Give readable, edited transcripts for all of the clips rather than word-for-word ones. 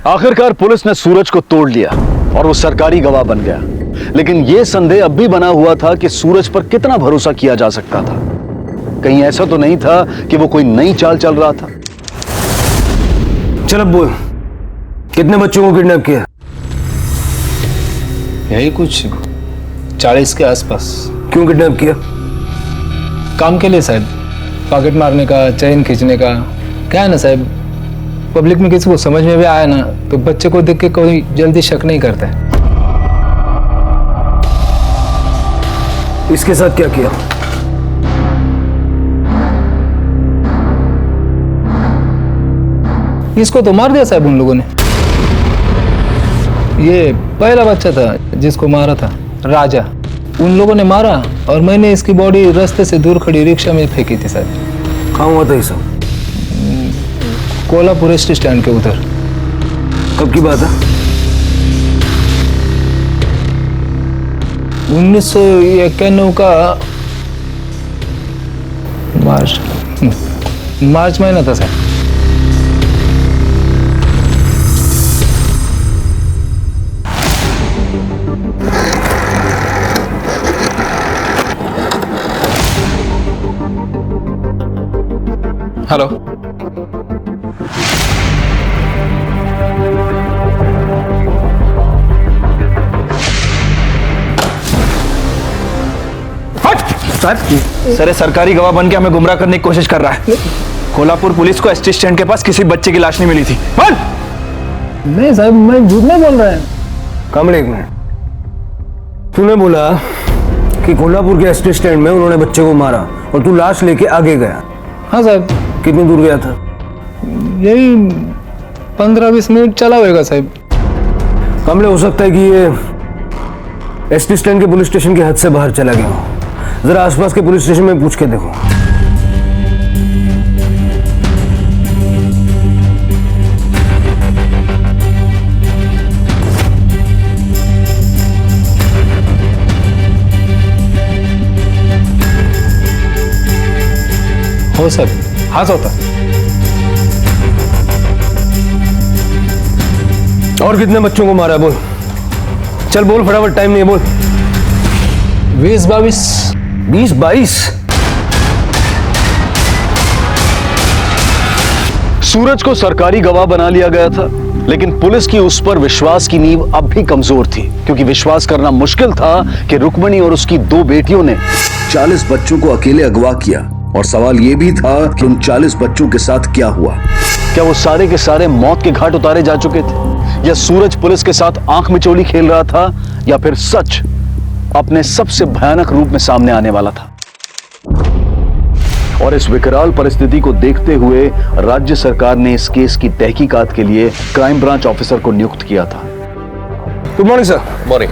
आखिरकार पुलिस ने सूरज को तोड़ लिया और वो सरकारी गवाह बन गया। लेकिन यह संदेह अब भी बना हुआ था कि सूरज पर कितना भरोसा किया जा सकता था। कहीं ऐसा तो नहीं था कि वो कोई नई चाल चल रहा था। चल अब बोल, कितने बच्चों को किडनैप किया? यही कुछ 40 के आसपास। क्यों किडनैप किया? काम के लिए साहब, पॉकेट मारने का, चेन खींचने का। क्या है ना साहब, पब्लिक में किसी को समझ में भी आया ना तो बच्चे को देख के कोई जल्दी शक नहीं करता है। इसके साथ क्या किया? इसको तो मार दिया साहब उन लोगों ने। ये पहला बच्चा था जिसको मारा था, राजा। उन लोगों ने मारा और मैंने इसकी बॉडी रास्ते से दूर खड़ी रिक्शा में फेंकी थी साहब। कहाँ हुआ था ये सब? कोल्हापुर स्टैंड के उधर। कब की बात है? 1991 का मार्च महीना था सर। हेलो, सर सरकारी गवाह बन के हमें गुमराह करने की कोशिश कर रहा है। कोल्हापुर पुलिस को एसटी स्टैंड के पास किसी बच्चे की लाश नहीं मिली थी। बोल। नहीं साहब, मैं झूठ नहीं बोल रहा है। कमल, एक मिनट। तूने बोला कि कोल्हापुर के एसटी स्टैंड में उन्होंने बच्चे को मारा और तू लाश लेके आगे गया। हाँ साहब। कितनी दूर गया था? यही 15-20 मिनट चला होगा साहब। कमल, हो सकता है कि ये एसटी स्टैंड के पुलिस स्टेशन की हद से बाहर चला गया हो। जरा आसपास के पुलिस स्टेशन में पूछ के देखो। हो सर, हाँ होता। और कितने बच्चों को मारा? बोल, चल बोल फटाफट, टाइम नहीं है, बोल। 20-22। 20-22? सूरज को सरकारी गवाह बना लिया गया था, लेकिन पुलिस की उस पर विश्वास की नींव अब भी कमजोर थी, क्योंकि विश्वास करना मुश्किल था कि रुक्मिणी और उसकी 2 बेटियों ने 40 बच्चों को अकेले अगवा किया। और सवाल यह भी था कि उन 40 बच्चों के साथ क्या हुआ। क्या वो सारे के सारे मौत के घाट उतारे जा चुके थे, या सूरज पुलिस के साथ आंख मिचौली खेल रहा था, या फिर सच अपने सबसे भयानक रूप में सामने आने वाला था। और इस विकराल परिस्थिति को देखते हुए राज्य सरकार ने इस केस की तहकीकात के लिए क्राइम ब्रांच ऑफिसर को नियुक्त किया था। Good morning sir. Morning.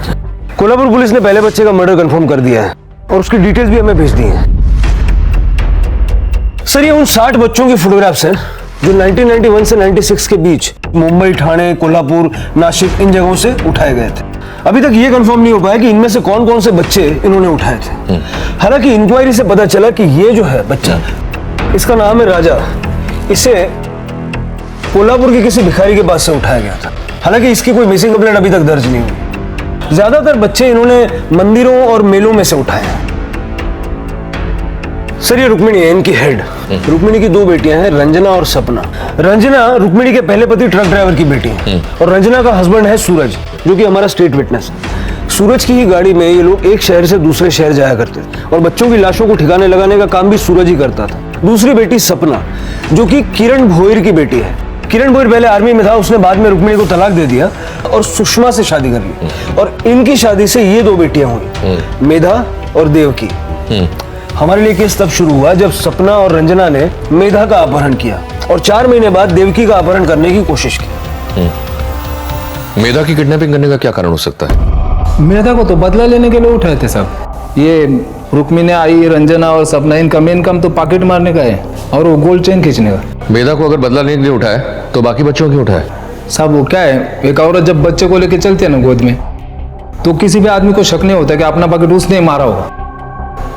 Kolhapur police ने पहले बच्चे का मर्डर कंफर्म कर दिया है और उसकी डिटेल्स भी हमें भेज दी हैं। सर, ये उन 60 बच्चों की फोटोग्राफ्स हैं जो 1991 से 96 के बीच मुंबई, ठाणे, कोल्हापुर, नासिक, इन जगहों से उठाए गए थे। अभी तक ये कंफर्म नहीं हो पाया कि इनमें से कौन कौन से बच्चे इन्होंने उठाए थे। हालांकि इंक्वायरी से पता चला कि ये जो है बच्चा, इसका नाम है राजा। इसे कोल्हापुर के किसी भिखारी के पास से उठाया गया था। हालांकि इसकी कोई मिसिंग कंप्लेंट अभी तक दर्ज नहीं हुई। ज्यादातर बच्चे इन्होंने मंदिरों और मेलों में से उठाए हैं। सर, ये रुक्मिणी है, इनकी हेड। रुक्मिणी की 2 बेटियां हैं, रंजना और सपना। रंजना रुक्मिणी के पहले पति ट्रक ड्राइवर की बेटी है और रंजना का हस्बैंड है सूरज, जो कि हमारा स्टेट विटनेस है। सूरज की ही गाड़ी में ये लोग एक शहर से दूसरे शहर जाया करते थे और बच्चों की लाशों को ठिकाने लगाने का काम भी सूरज ही करता था। दूसरी बेटी सपना, जो कि किरण भोईर की बेटी है। किरण भोईर पहले आर्मी में था, उसने बाद में रुक्मिणी को तलाक दे दिया और सुषमा से शादी कर ली और इनकी शादी से ये 2 बेटियां हुई, मेधा और देवकी। हमारे लिए केस तब शुरू हुआ जब सपना और रंजना ने मेधा का अपहरण किया और 4 महीने बाद देवकी का अपहरण करने की कोशिश की। मेधा की किडनैपिंग करने का क्या कारण हो सकता है? मेधा को तो बदला लेने के लिए उठाए थे सब। ये रुक्मिणी आई, रंजना और सपना, इनका मेन काम तो पॉकेट मारने का है और वो गोल्ड चेन खींचने का। मेधा को अगर बदला लेने के लिए उठाए तो बाकी बच्चों क्यों उठाए? साहब, वो क्या है, एक औरत जब बच्चे को लेके चलती है ना गोद में, तो किसी भी आदमी को शक नहीं होता कि अपना पॉकेट उसने मारा होगा।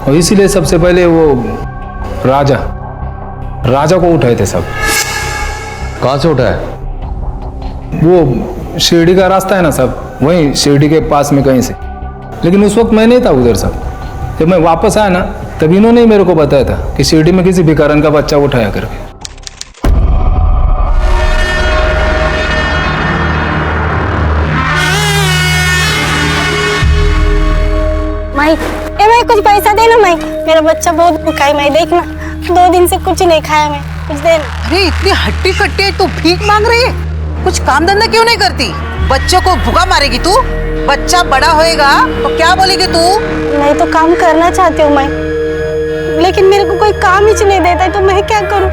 और इसीलिए सबसे पहले वो राजा को उठाए थे सब। कहां से उठाए? वो शिरडी का रास्ता है ना साहब, वहीं शिरडी के पास में कहीं से। लेकिन उस वक्त मैं नहीं था उधर साहब। जब मैं वापस आया ना तब इन्होंने ही मेरे को बताया था कि शिरडी में किसी भिखारन का बच्चा उठाया करके। माई मैं कुछ पैसा देना माई, मेरा बच्चा बहुत भूखा है माई, देखना 2 दिन से कुछ नहीं खाया मैं, कुछ देना। अरे इतनी हट्टी कट्टी है, तू भीख मांग रही है? कुछ काम धंधा क्यों नहीं करती? बच्चों को भूखा मारेगी तू? बच्चा बड़ा होएगा तो क्या बोलेगी तू? मैं तो काम करना चाहती हूँ माई, लेकिन मेरे को कोई काम ही नहीं देता है, तो मैं क्या करूँ?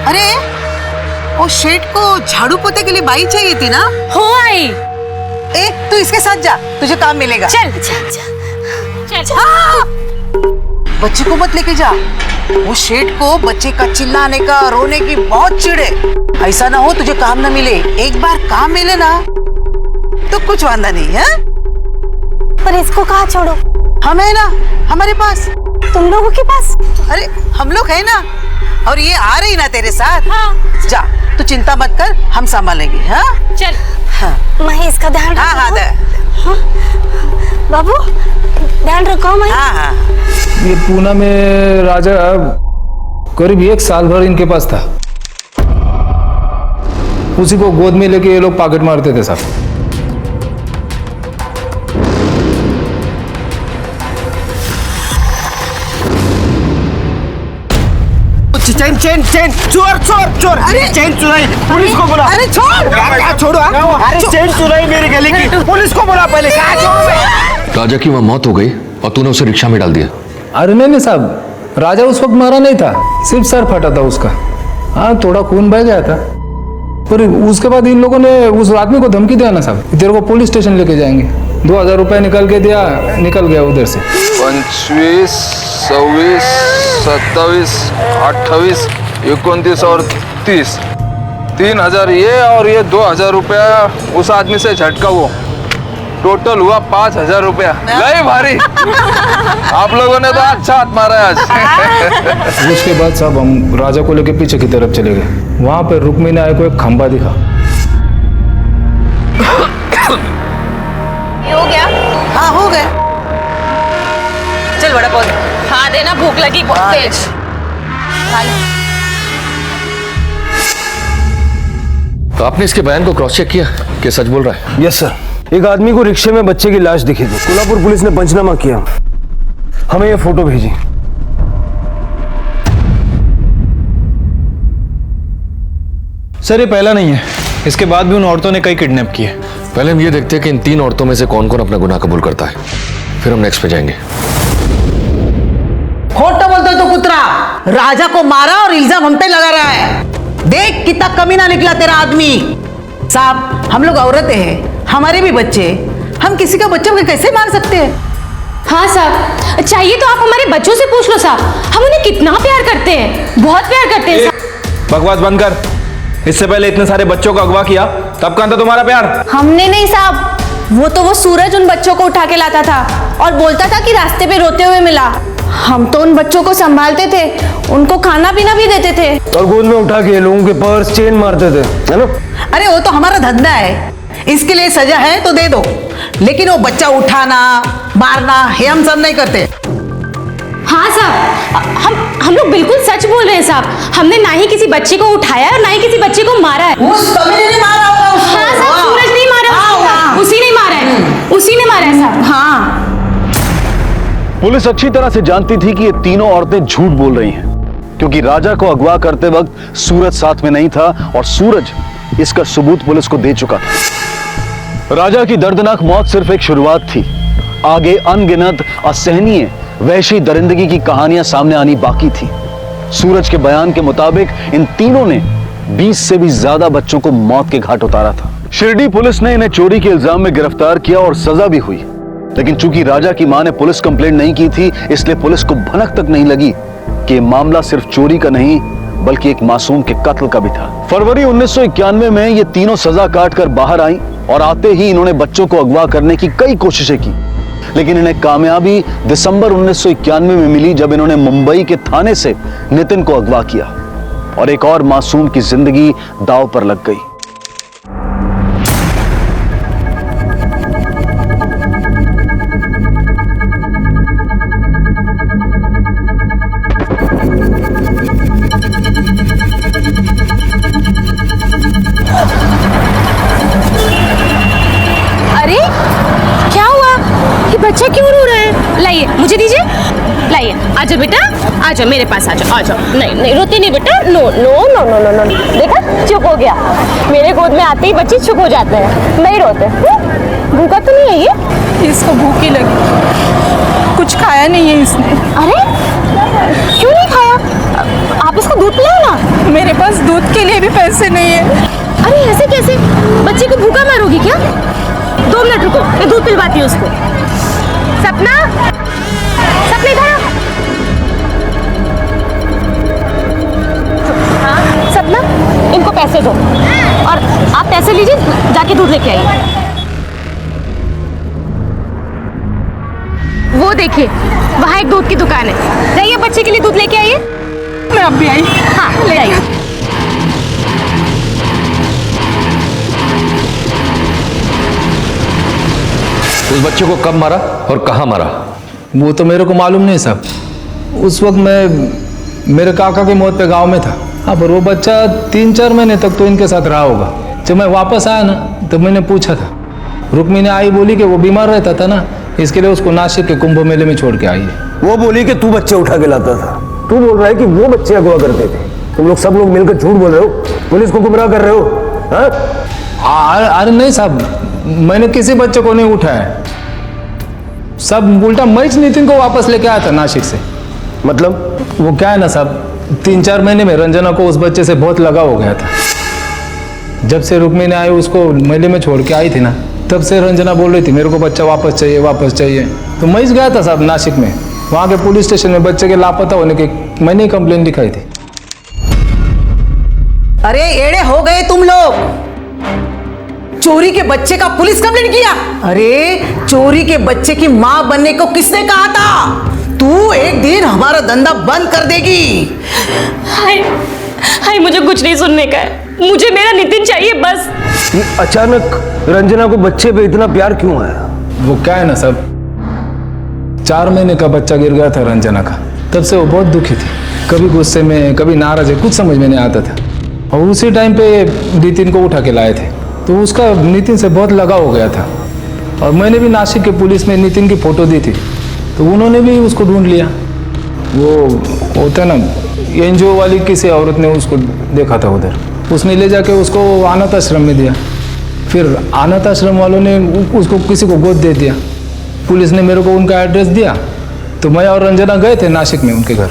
अरे वो शेठ को झाड़ू पोते के लिए बाई चाहिए थी ना? हो आई। ए तू इसके साथ जा, तुझे काम मिलेगा। चल हाँ! बच्चे को मत लेके जा, वो शेठ को बच्चे का चिल्लाने का रोने की बहुत चिढ़ है। ऐसा ना हो तुझे काम ना मिले, एक बार काम मिले ना तो कुछ वांदा नहीं है। पर इसको कहाँ छोड़ो? हम है ना हमारे पास। तुम लोगों के पास? अरे हम लोग है ना, और ये आ रही ना तेरे साथ। हाँ। जा तू चिंता मत कर, हम संभालेंगे। हाँ चल। हाँ मैं इसका ध्यान हाँ हाँ रखूँ। बाबू ध्यान रखो मैं। हाँ हाँ। ये पूना में राजा करीब 1 साल भर इनके पास था। उसी को गोद में लेके ये लोग पॉकेट मारते थे साहब। चेन चेन चेन, चोर चोर चोर, अरे चेन चुराई, पुलिस को बुला। अरे छोड़ छोड़ो। अरे चेन चुराई मेरी गले की, पुलिस को बुला पहले। कहाँ छोड़ू मैं? राजा की वहां मौत हो गई और तूने उसे रिक्शा में डाल दिया। अरे नहीं साहब, राजा उस वक्त मारा नहीं था, सिर्फ सर फटा था उसका। हाँ थोड़ा खून बह गया था। पर उसके बाद इन लोगों ने उस आदमी को धमकी दिया ना साहब, तेरे को पुलिस स्टेशन लेके जाएंगे। 2000 रुपये निकल के दिया, निकल गया उधर से। 25, 26, 27, 28, 29 और 30, 3000 ये और ये 2000 रुपया उस आदमी से झटका, वो टोटल हुआ 5000 रुपया। नहीं भारी, आप लोगों ने तो अच्छा हाथ मारा है आज। उसके बाद साहब हम राजा को लेके पीछे की तरफ चले गए। वहां पे रुक्मिणी आए को एक खंबा दिखा। हो गया? हाँ हो गए। चल बड़ा पौधा। हाँ देना, भूख लगी बहुत तेज। तो आपने इसके बयान को क्रॉस चेक किया कि सच बोल रहा है? यस सर, एक आदमी को रिक्शे में बच्चे की लाश दिखी थी। कोल्हापुर पुलिस ने पंचनामा किया, हमें ये फोटो भेजी। सर ये पहला नहीं है, इसके बाद भी उन औरतों ने कई किडनैप किए। पहले हम ये देखते हैं कि इन 3 औरतों में से कौन कौन अपना गुनाह कबूल करता है, फिर हम नेक्स्ट पे जाएंगे। खोटा बोलते तो कुतरा, राजा को मारा और इल्जाम हम पे लगा रहा है। देख कितना कमीना निकला तेरा आदमी। साहब हम लोग औरतें हैं, हमारे भी बच्चे, हम किसी का बच्चा को कैसे मार सकते हैं? हाँ साहब, चाहिए तो आप हमारे बच्चों से पूछ लो साहब, हम उन्हें कितना प्यार करते हैं, बहुत प्यार करते हैं साहब। बकवास बंद कर। इससे पहले इतने सारे बच्चों को अगवा किया, तब कहाँ था तुम्हारा प्यार? हमने नहीं साहब, वो सूरज उन बच्चों को उठा के लाता था और बोलता था कि रास्ते पे रोते हुए मिला। हम तो उन बच्चों को संभालते थे, उनको खाना पीना भी देते थे और गोद में उठा के लोगों के पर्स चेन मारते थे, है ना? अरे वो तो हमारा धंधा है, इसके लिए सजा है तो दे दो, लेकिन वो बच्चा उठाना मारना ये हम सब नहीं करते। हाँ साहब, हम लोग बिल्कुल सच बोल रहे हैं साहब, हमने ना ही किसी बच्चे को उठाया और ना ही किसी बच्चे को मारा है। उस कमीने ने मारा होगा उसको। हाँ साहब, सूरज नहीं मारा उसको, उसी ने मारा है, उसी ने मारा है साहब। हाँ पुलिस अच्छी तरह से जानती थी कि ये तीनों औरतें झूठ बोल रही हैं, क्योंकि राजा को अगवा करते वक्त सूरज साथ में नहीं था और सूरज इसका सबूत पुलिस को दे चुका था। राजा की दर्दनाक मौत सिर्फ एक शुरुआत थी, आगे अनगिनत असहनीय वहशी दरिंदगी की कहानियां सामने आनी बाकी थी। सूरज के बयान के मुताबिक इन तीनों ने 20 से भी ज्यादा बच्चों को मौत के घाट उतारा था। शिरडी पुलिस ने इन्हें चोरी के इल्जाम में गिरफ्तार किया और सजा भी हुई, लेकिन चूंकि राजा की मां ने पुलिस कंप्लेंट नहीं की थी, इसलिए पुलिस को भनक तक नहीं लगी कि ये मामला सिर्फ चोरी का नहीं बल्कि एक मासूम के कत्ल का भी था। फरवरी 1991 में ये तीनों सजा काट कर बाहर आई और आते ही इन्होंने बच्चों को अगवा करने की कई कोशिशें की, लेकिन इन्हें कामयाबी दिसंबर 1991 में मिली जब इन्होंने मुंबई के थाने से नितिन को अगवा किया और एक और मासूम की जिंदगी दांव पर लग गई। बेटा आ जाओ, मेरे पास आ जाओ, आ जाओ। नहीं नहीं रोती नहीं बेटा, no no no no no no. देखा, चुप हो गया। मेरे गोद में आते ही बच्चे चुप हो जाते हैं, नहीं रोते। भूखा तो नहीं है ये? इसको भूख ही लगी, कुछ खाया नहीं है इसने। अरे क्यों नहीं खाया? आप इसको दूध पिलाओ ना। मेरे पास दूध के लिए भी पैसे नहीं है। अरे ऐसे कैसे? बच्चे को भूखा मारोगी क्या? 2 मिनट रुको, मैं दूध पिलवाती हूँ उसको। सपना, सपना इधर आओ। हाँ सपना, इनको पैसे दो और आप पैसे लीजिए, जाके दूध लेके आइए। वो देखिए, वहाँ एक दूध की दुकान है, जाइए बच्चे के लिए दूध लेके आइए। मैं अब भी आई। हाँ ले आइए। उस बच्चे को कब मारा और कहाँ मारा? वो तो मेरे को मालूम नहीं साहब। उस वक्त मैं मेरे काका की मौत पे गांव में था। हाँ, पर वो बच्चा 3-4 महीने तक तो इनके साथ रहा होगा। जब मैं वापस आया ना, तब मैंने पूछा था। रुक्मिणी आई, बोली कि वो बीमार रहता था ना, इसके लिए उसको नासिक के कुंभ मेले में छोड़ के आई है। वो बोली कि तू बच्चे उठा के लाता था, तू बोल रहा है कि वो बच्चे अगवा करते थे। तुम लोग सब लोग मिलकर झूठ बोल रहे हो, पुलिस को गुमराह कर रहे हो। अरे नहीं साहब, मैंने किसी बच्चे को नहीं उठाया। सब उल्टा मैं नितिन को वापस लेके आया था नासिक से। मतलब वो क्या है ना साहब, 3-4 महीने में रंजना को उस बच्चे से बहुत लगाव हो गया था। जब से रुक्मिणी आई, उसको मेले में छोड़ के आई थी ना, तब से रंजना बोल रही थी मेरे को बच्चा वापस चाहिए, वापस चाहिए। तो मैं गया था साहब नासिक में, वहाँ के पुलिस स्टेशन में बच्चे के लापता होने की मैंने कंप्लेन लिखाई थी। अरे एड़े हो गए तुम लोग, चोरी के बच्चे का पुलिस कंप्लेंट किया? अरे चोरी के बच्चे की मां बनने को किसने कहा था? तू एक दिन हमारा धंधा बंद कर देगी। हाय हाय, मुझे कुछ नहीं सुनने का है, मुझे मेरा नितिन चाहिए बस। ये अचानक रंजना को बच्चे पे इतना प्यार क्यों आया? वो क्या है ना साहब, 4 महीने का बच्चा गिर गया था रंजना का, तब से वो बहुत दुखी थी। कभी गुस्से में, कभी नाराज है, कुछ समझ में नहीं आता था। और उसी टाइम पे नितिन को उठा के लाए थे, तो उसका नितिन से बहुत लगाव हो गया था। और मैंने भी नासिक के पुलिस में नितिन की फोटो दी थी, तो उन्होंने भी उसको ढूंढ लिया। वो होता ना, एनजीओ वाली किसी औरत ने उसको देखा था उधर, उसने ले जाके उसको अनाथ आश्रम में दिया। फिर अनाथ आश्रम वालों ने उसको किसी को गोद दे दिया। पुलिस ने मेरे को उनका एड्रेस दिया, तो मैं और रंजना गए थे नासिक में उनके घर।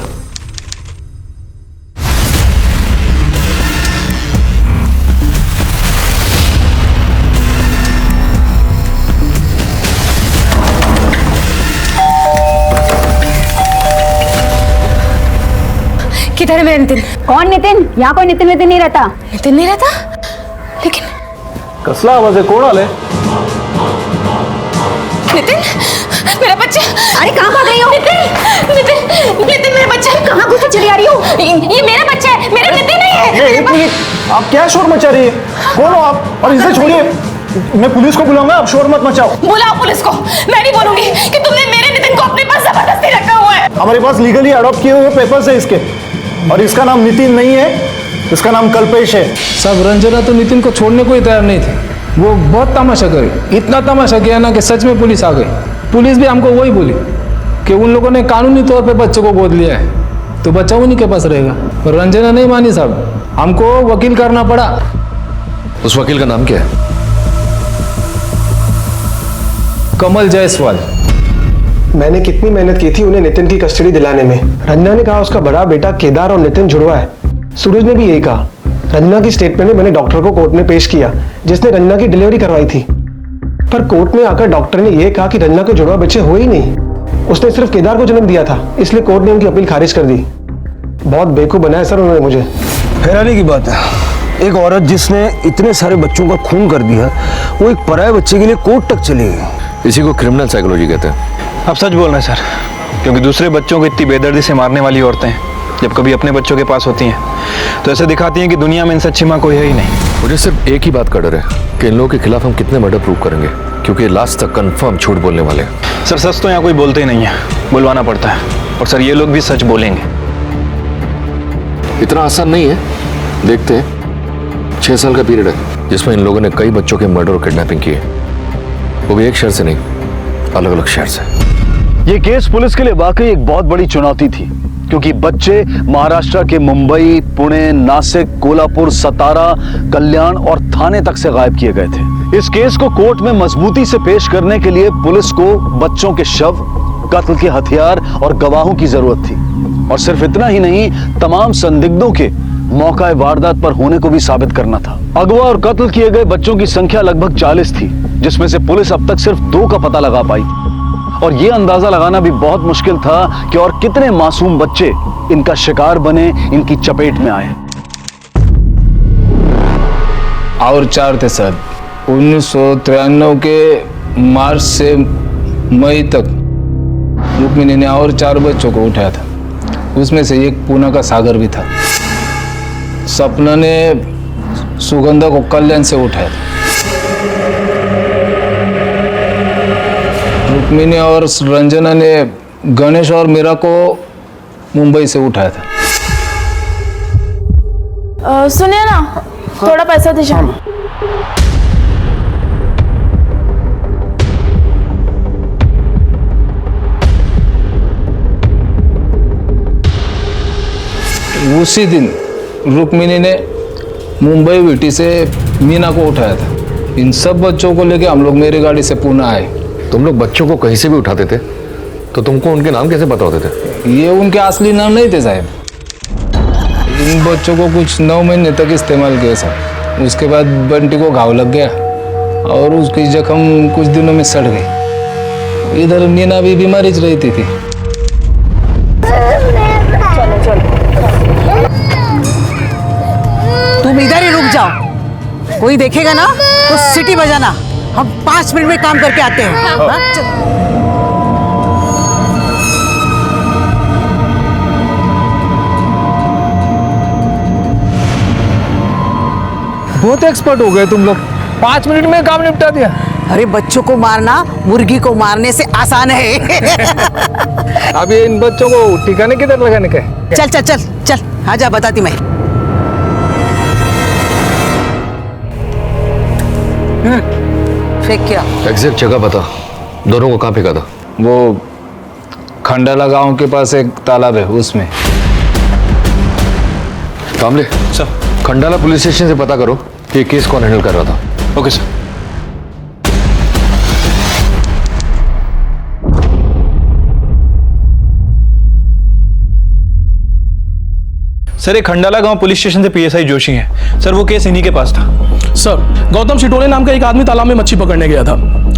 किधर है मेरा नितिन? कौन नितिन? यहाँ कोई नितिन नहीं रहता। नितिन नहीं रहता? लेकिन कसला आवाज है, कोण आले? नितिन, मेरा बच्चा। अरे कहाँ भाग रही हो? नितिन नितिन नितिन, मेरा बच्चा। कहाँ घुस चली आ रही हो? ये मेरा बच्चा है, मेरा नितिन नहीं है। एक मिनट, आप क्या शोर मचा रही है? कौन हो आप? और इसे छोड़िए, मैं पुलिस को बुलाऊंगा, आप शोर मत मचाओ। बुलाओ पुलिस को, मैं नहीं बोलूंगी कि तुमने मेरे नितिन को अपने पास जबरदस्ती रखा हुआ है। हमारे पास लीगली अडॉप्ट किए हुए पेपर्स है इसके, और इसका नाम नितिन नहीं है, इसका नाम कल्पेश है। सब रंजना तो नितिन को छोड़ने को ही तैयार नहीं थी। वो बहुत तमाशा करी, इतना तमाशा किया ना कि सच में पुलिस आ गई। पुलिस भी हमको वही बोली कि उन लोगों ने कानूनी तौर पे बच्चे को गोद लिया है, तो बच्चा उन्हीं के पास रहेगा। पर रंजना नहीं मानी साहब, हमको वकील करना पड़ा। उस वकील का नाम क्या है? कमल जायसवाल। मैंने कितनी मेहनत की थी उन्हें नितिन की कस्टडी दिलाने में। रंजना ने कहा उसका बड़ा बेटा केदार और नितिन जुड़वा है। सूरज ने भी यही कहा। रंजना की स्टेटमेंट में मैंने डॉक्टर को कोर्ट में पेश किया, जिसने रंजना की डिलीवरी करवाई थी। पर कोर्ट में आकर डॉक्टर ने यह कहा कि रंजना के जुड़वा बच्चे हुए ही नहीं, उसने सिर्फ केदार को जन्म दिया था, इसलिए कोर्ट ने उनकी अपील खारिज कर दी। बहुत बेवकूफ बनाया सर उन्होंने मुझे। हैरानी की बात है, एक औरत जिसने इतने सारे बच्चों का खून कर दिया, वो एक पराये बच्चे के लिए कोर्ट तक चली गई। इसी को क्रिमिनल साइकोलॉजी कहते हैं। आप सच बोल रहे हैं सर, क्योंकि दूसरे बच्चों को इतनी बेदर्दी से मारने वाली औरतें जब कभी अपने बच्चों के पास होती हैं तो ऐसे दिखाती हैं कि दुनिया में इनसे अच्छी माँ कोई है ही नहीं। मुझे सिर्फ एक ही बात का डर है कि इन लोगों के खिलाफ हम कितने मर्डर प्रूव करेंगे, क्योंकि लास्ट तक कंफर्म झूठ बोलने वाले हैं। सर सच तो यहाँ कोई बोलते ही नहीं है, बुलवाना पड़ता है। और सर ये लोग भी सच बोलेंगे। इतना आसान नहीं है, देखते हैं। 6 साल का पीरियड है जिसमें इन लोगों ने कई बच्चों के मर्डर और किडनैपिंग की है, वो भी एक शहर से नहीं, अलग अलग शहर से। ये केस पुलिस के लिए वाकई एक बहुत बड़ी चुनौती थी। क्योंकि बच्चे महाराष्ट्र के मुंबई, पुणे, नासिक, कोल्हापुर, सतारा, कल्याण और थाने तक से गायब किए गए थे। इस केस को कोर्ट में मजबूती से पेश करने के लिए पुलिस को बच्चों के शव, कत्ल के हथियार और गवाहों की जरूरत थी। और सिर्फ इतना ही नहीं, तमाम संदिग्धों के मौका वारदात पर होने को भी साबित करना था। अगवा और कत्ल किए गए बच्चों की संख्या लगभग 40 थी, जिसमें से पुलिस अब तक सिर्फ 2 का पता लगा पाई थी। और यह अंदाजा लगाना भी बहुत मुश्किल था कि और कितने मासूम बच्चे इनका शिकार बने, इनकी चपेट में आए। और 4 थे सर। 1993 के मार्च से मई तक रुक्मिणी ने और 4 बच्चों को उठाया था। उसमें से एक पूना का सागर भी था। सपना ने सुगंधा को कल्याण से उठाया था। रुक्मिणी और रंजना ने गणेश और मीरा को मुंबई से उठाया था। सुनिए ना, थोड़ा पैसा दीजिए। उसी दिन रुक्मिणी ने मुंबई विटी से मीना को उठाया था। इन सब बच्चों को लेके हम लोग मेरी गाड़ी से पुणे आए। तुम लोग बच्चों को कहीं से भी उठाते थे, तो तुमको उनके नाम कैसे पता होते थे? ये उनके असली नाम नहीं थे साहब। इन बच्चों को कुछ 9 महीने तक इस्तेमाल किया साहब। उसके बाद बंटी को घाव लग गया और उसकी जख्म कुछ दिनों में सड़ गई। इधर मीना भी बीमारी चल रही थी। तुम इधर ही रुक जाओ, कोई देखेगा ना तो सीटी बजाना। हम 5 मिनट में काम करके आते हैं। हाँ? बहुत एक्सपर्ट हो गए तुम लोग, 5 मिनट में काम निपटा दिया। अरे बच्चों को मारना मुर्गी को मारने से आसान है। अब ये इन बच्चों को ठिकाने किधर लगाने का है? चल चल चल चल, आजा बताती मैं। फेंक क्या? एग्जैक्ट जगह बता, दोनों को कहाँ फेंका था? वो खंडाला गांव के पास एक तालाब है, उसमें। कामले सर, खंडाला पुलिस स्टेशन से पता करो कि केस कौन हैंडल कर रहा था। Okay sir. सर, ये खंडाला गांव पुलिस स्टेशन से पीएसआई जोशी हैं। सर, वो केस इन्हीं के पास था। सर, गौतम शिटोले नाम का एक आदमी तालाब में मच्छी पकड़ने गया था।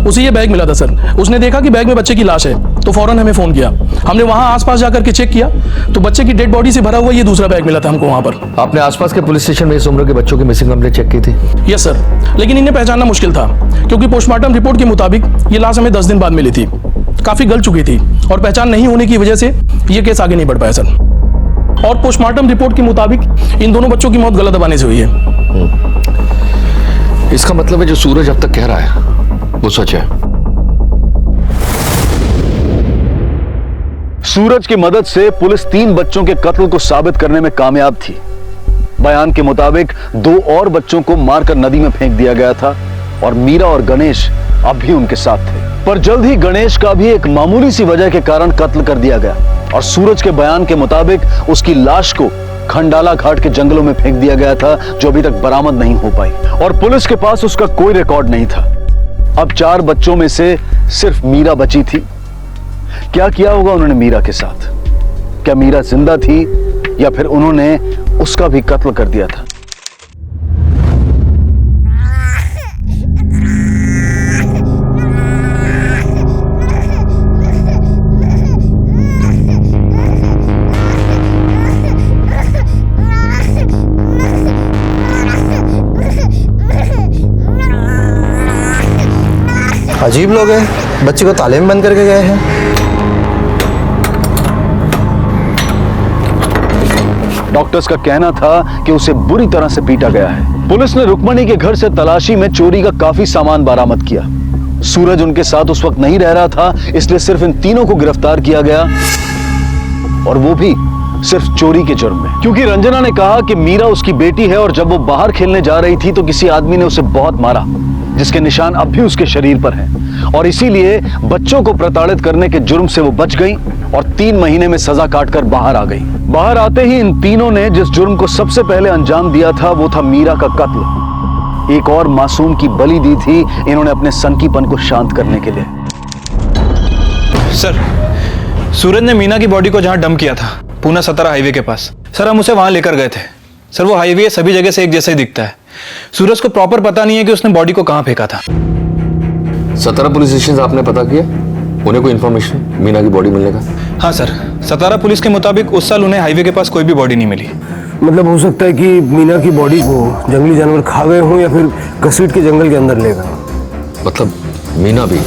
उसे ये बैग मिला था सर। उसने देखा कि बैग में बच्चे की लाश है, तो फौरन हमें फोन किया। हमने वहां आसपास जाकर के चेक किया तो बच्चे की डेड बॉडी से भरा हुआ ये दूसरा बैग मिला था हमको वहां पर। आपने आसपास के पुलिस स्टेशन में इस उम्र के बच्चों की मिसिंग कंप्लेंट चेक की थी? यस सर, लेकिन इन्हें पहचानना मुश्किल था क्योंकि पोस्टमार्टम रिपोर्ट के मुताबिक ये लाश हमें 10 दिन बाद मिली थी। काफी गल चुकी थी और पहचान नहीं होने की वजह से ये केस आगे नहीं बढ़ पाया सर। और पोस्टमार्टम रिपोर्ट के मुताबिक इन दोनों बच्चों की मौत गलत दबाने से हुई है। इसका मतलब है जो सूरज अब तक कह रहा है वो सच है। सूरज की मदद से पुलिस 3 बच्चों के कत्ल को साबित करने में कामयाब थी। बयान के मुताबिक 2 और बच्चों को मारकर नदी में फेंक दिया गया था और मीरा और गणेश अब भी उनके साथ थे। पर जल्द ही गणेश का भी एक मामूली सी वजह के कारण कत्ल कर दिया गया और सूरज के बयान के मुताबिक उसकी लाश को खंडाला घाट के जंगलों में फेंक दिया गया था, जो अभी तक बरामद नहीं हो पाई और पुलिस के पास उसका कोई रिकॉर्ड नहीं था। अब 4 बच्चों में से सिर्फ मीरा बची थी। क्या किया होगा उन्होंने मीरा के साथ? क्या मीरा जिंदा थी या फिर उन्होंने उसका भी कत्ल कर दिया था? अजीब लोग हैं, बच्चे को ताले में बंद करके गए हैं। डॉक्टर्स का कहना था कि उसे बुरी तरह से पीटा गया है। पुलिस ने रुक्मणी के घर से तलाशी में चोरी का काफी सामान बरामद किया। सूरज उनके साथ उस वक्त नहीं रह रहा था, इसलिए सिर्फ इन तीनों को गिरफ्तार किया गया और वो भी सिर्फ चोरी के जुर्म में। क्योंकि रंजना ने कहा कि मीरा उसकी बेटी है और जब वो बाहर खेलने जा रही थी तो किसी आदमी ने उसे बहुत मारा, जिसके निशान अब भी उसके शरीर पर हैं। और इसीलिए बच्चों को प्रताड़ित करने के जुर्म से वो बच गई और 3 महीने में सजा काटकर बाहर आ गई। बाहर आते ही इन तीनों ने जिस जुर्म को सबसे पहले अंजाम दिया था वो था मीरा का कत्ल। एक और मासूम की बलि दी थी इन्होंने अपने सनकीपन को शांत करने के लिए। सर, सूरज ने मीना की बॉडी को जहां डंप किया था, पूना सतारा हाईवे के पास, सर हम उसे वहां लेकर गए थे। सर वो हाईवे सभी जगह से एक जैसा ही दिखता है। सूरज को प्रॉपर पता नहीं है कि उसने बॉडी को कहां फेंका था। सतारा पुलिस स्टेशन से आपने पता किया, उन्हें कोई इन्फॉर्मेशन मीना की बॉडी मिलने का? हाँ सर, सतारा पुलिस के मुताबिक उस साल उन्हें हाईवे के पास कोई भी बॉडी नहीं मिली। मतलब हो सकता है कि मीना की बॉडी को जंगली जानवर खा गए हों या फिर घसीट के जंगल के अंदर ले गए। मतलब मीना भी?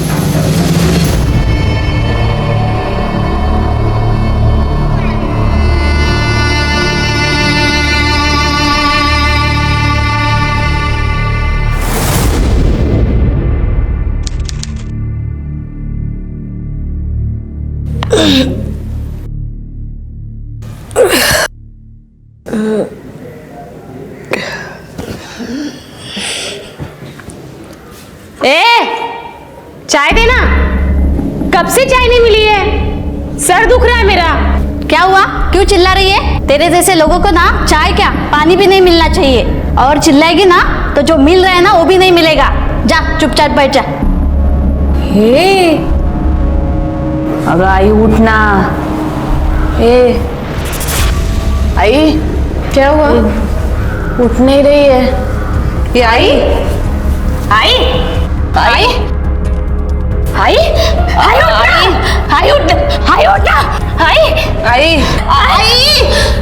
चाय देना। कब से चाय नहीं मिली है? सर दुख रहा है मेरा। क्या हुआ, क्यों चिल्ला रही है? तेरे जैसे लोगों को ना चाय क्या पानी भी नहीं मिलना चाहिए, और चिल्लाएगी ना तो जो मिल रहा है ना वो भी नहीं मिलेगा। जा चुपचाप बैठ जा। हे अगर आई उठना। आई क्या हुआ? उठ नहीं रही है ये। आई आई आई आई आई उठना, आई उठ, आई उठना, आई आई आई।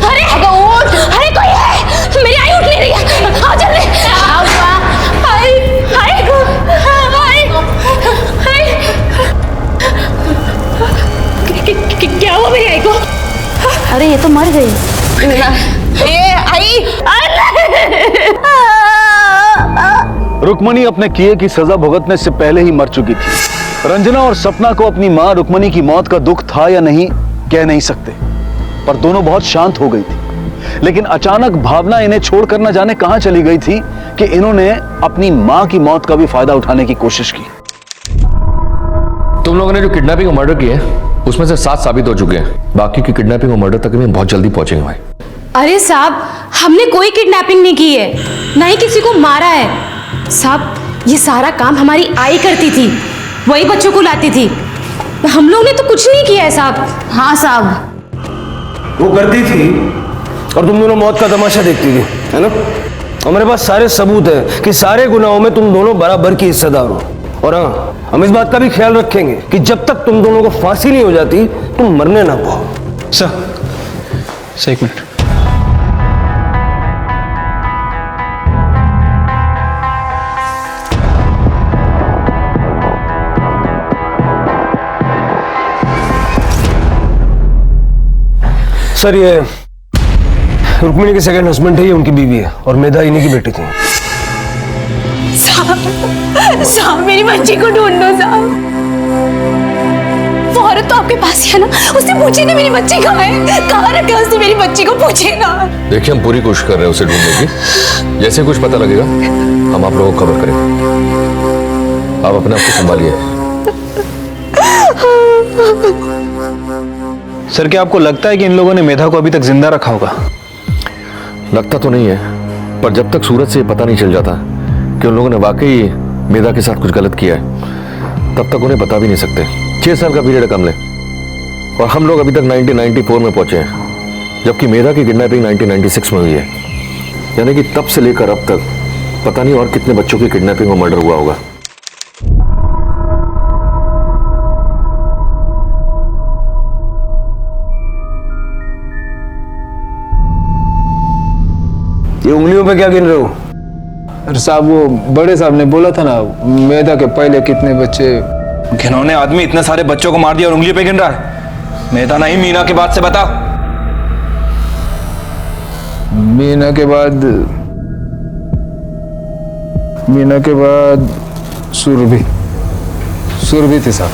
अरे उठ, अरे कोई है, मेरी आई उठ नहीं रही है। आओ जल्दी, आओ आई आई आई। क्या हुआ मेरी आई को? अरे ये तो मर गई। ये आई। रुक्मणी अपने किए की सजा भुगतने से पहले ही मर चुकी थी। रंजना और सपना को अपनी मां रुक्मणी की मौत का दुख था या नहीं कह नहीं सकते, पर दोनों बहुत शांत हो गई थी। लेकिन अचानक भावना इन्हें छोड़कर न जाने कहां चली गई थी कि इन्होंने अपनी मां की मौत का भी फायदा उठाने की कोशिश की। तुम लोगों ने जो किडनैपिंग और मर्डर किए उसमें से 7 साबित हो चुके हैं। बाकी की किडनैपिंग और मर्डर तक भी बहुत जल्दी पहुंचेंगे भाई। अरे साहब, हमने कोई किडनैपिंग नहीं की है, ना ही किसी को मारा है। साहब ये सारा काम हमारी आई करती थी, वही बच्चों को लाती थी। हम लोग ने तो कुछ नहीं किया है साहब। हाँ साहब, वो करती थी और तुम दोनों मौत का तमाशा देखती थी, है ना? हमारे पास सारे सबूत है कि सारे गुनाहों में तुम दोनों बराबर की हिस्सेदार हो। और हाँ, हम इस बात का भी ख्याल रखेंगे कि जब तक तुम दोनों को फांसी नहीं हो जाती तुम मरने ना पाओ। सर एक मिनट। सर ये रुक्मिणी के सेकंड हस्बैंड है, ये उनकी बीवी है और मेधा इन्हीं की बेटी थी। साहब मेरी बच्ची को ढूंढो साहब। वो औरत तो आपके पास ही है ना, उससे पूछिए ना मेरी बच्ची कहाँ है, कहाँ रखे उसने मेरी बच्ची को, पूछिए ना। देखिए हम पूरी कोशिश कर रहे हैं उसे ढूंढने की, जैसे कुछ पता लगेगा हम आप लोगों को खबर करेंगे। आप अपने आप को संभालिए। सर क्या आपको लगता है कि इन लोगों ने मेधा को अभी तक जिंदा रखा होगा? लगता तो नहीं है, पर जब तक सूरज से ये पता नहीं चल जाता कि उन लोगों ने वाकई मेधा के साथ कुछ गलत किया है, तब तक उन्हें बता भी नहीं सकते। 6 साल का पीरियड कम ले, और हम लोग अभी तक 1994 में पहुंचे हैं, जबकि मेधा की किडनैपिंग 1996 में हुई है। यानी कि तब से लेकर अब तक पता नहीं और कितने बच्चों की किडनैपिंग और मर्डर हुआ होगा। ये उंगलियों पे क्या गिन रहे हो? अरे साहब वो बड़े साहब ने बोला था ना मेधा के पहले कितने बच्चे। घिनौने आदमी इतने सारे बच्चों को मार दिया और उंगली पे गिन रहा है। मेधा नहीं, मीना के बाद से बता। मीना के बाद सुरभि थी साहब।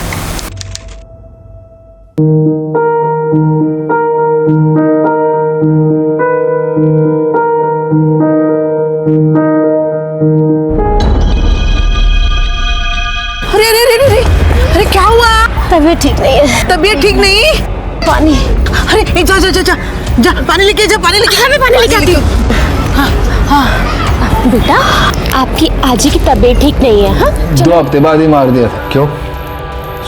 तबीयत ठीक नहीं है। तबीयत ठीक नहीं? पानी। अरे जा जा जा जा जा, पानी लेके जा, पानी लेके। मैं पानी लेके आती हूँ। हाँ हाँ। बेटा आपकी आजी की तबीयत ठीक नहीं है। हाँ 2 हफ्ते बाद ही मार दिया था। क्यों?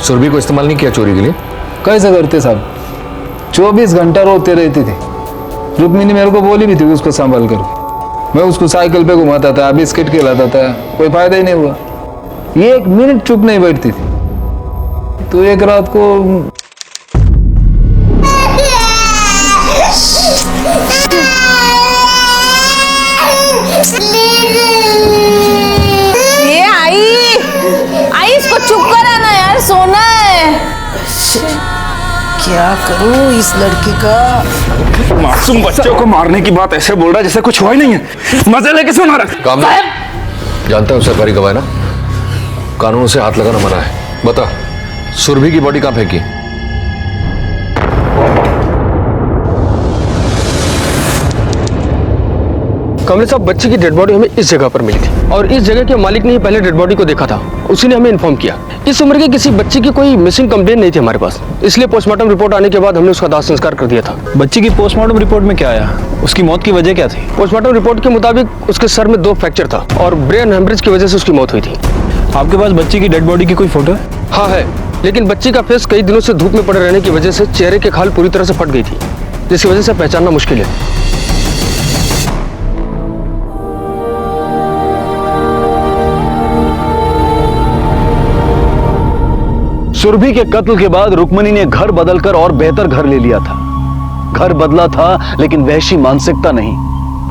सुरभि को इस्तेमाल नहीं किया चोरी के लिए? कैसे करते साहब, 24 घंटा रोते रहती थी। रुक्मिणी मेरे को बोली भी थी उसको संभाल कर, मैं उसको साइकिल पे घुमाता था, बिस्किट खिलाता था, कोई फायदा ही नहीं हुआ। 1 मिनट चुप नहीं बैठती थी। तो एक रात को ये आई इसको चुप कराना यार, सोना है। क्या करूं इस लड़के का? मासूम बच्चों को मारने की बात ऐसे बोल रहा है जैसे कुछ हुआ ही नहीं है। मजे लेके सुना रहा। काम जानता हूँ सरकारी गवाह है ना, कानून से हाथ लगाना मना है। बता, सुरभि की बॉडी कहाँ फेंकी? कमले साहब, बच्चे की डेड बॉडी हमें इस जगह पर मिली थी और इस जगह के मालिक ने ही पहले डेड बॉडी को देखा था, उसी ने हमें इन्फॉर्म किया। इस उम्र के किसी बच्चे की कोई मिसिंग कंप्लेंट नहीं थी हमारे पास, इसलिए पोस्टमार्टम रिपोर्ट आने के बाद हमने उसका दाह संस्कार कर दिया था। बच्ची की पोस्टमार्टम रिपोर्ट में क्या आया? उसकी मौत की वजह क्या थी? पोस्टमार्टम रिपोर्ट के मुताबिक उसके सर में 2 फ्रैक्चर था और ब्रेन हेमरेज की वजह से उसकी मौत हुई थी। आपके पास बच्ची की डेड बॉडी की कोई फोटो है? हाँ है, लेकिन बच्ची का फेस कई दिनों से धूप में पड़े रहने की वजह से चेहरे के खाल पूरी तरह से फट गई थी, जिसकी वजह से पहचानना मुश्किल है। सुरभि के कत्ल के बाद रुक्मिणी ने घर बदलकर और बेहतर घर ले लिया था। घर बदला था लेकिन वहशी मानसिकता नहीं।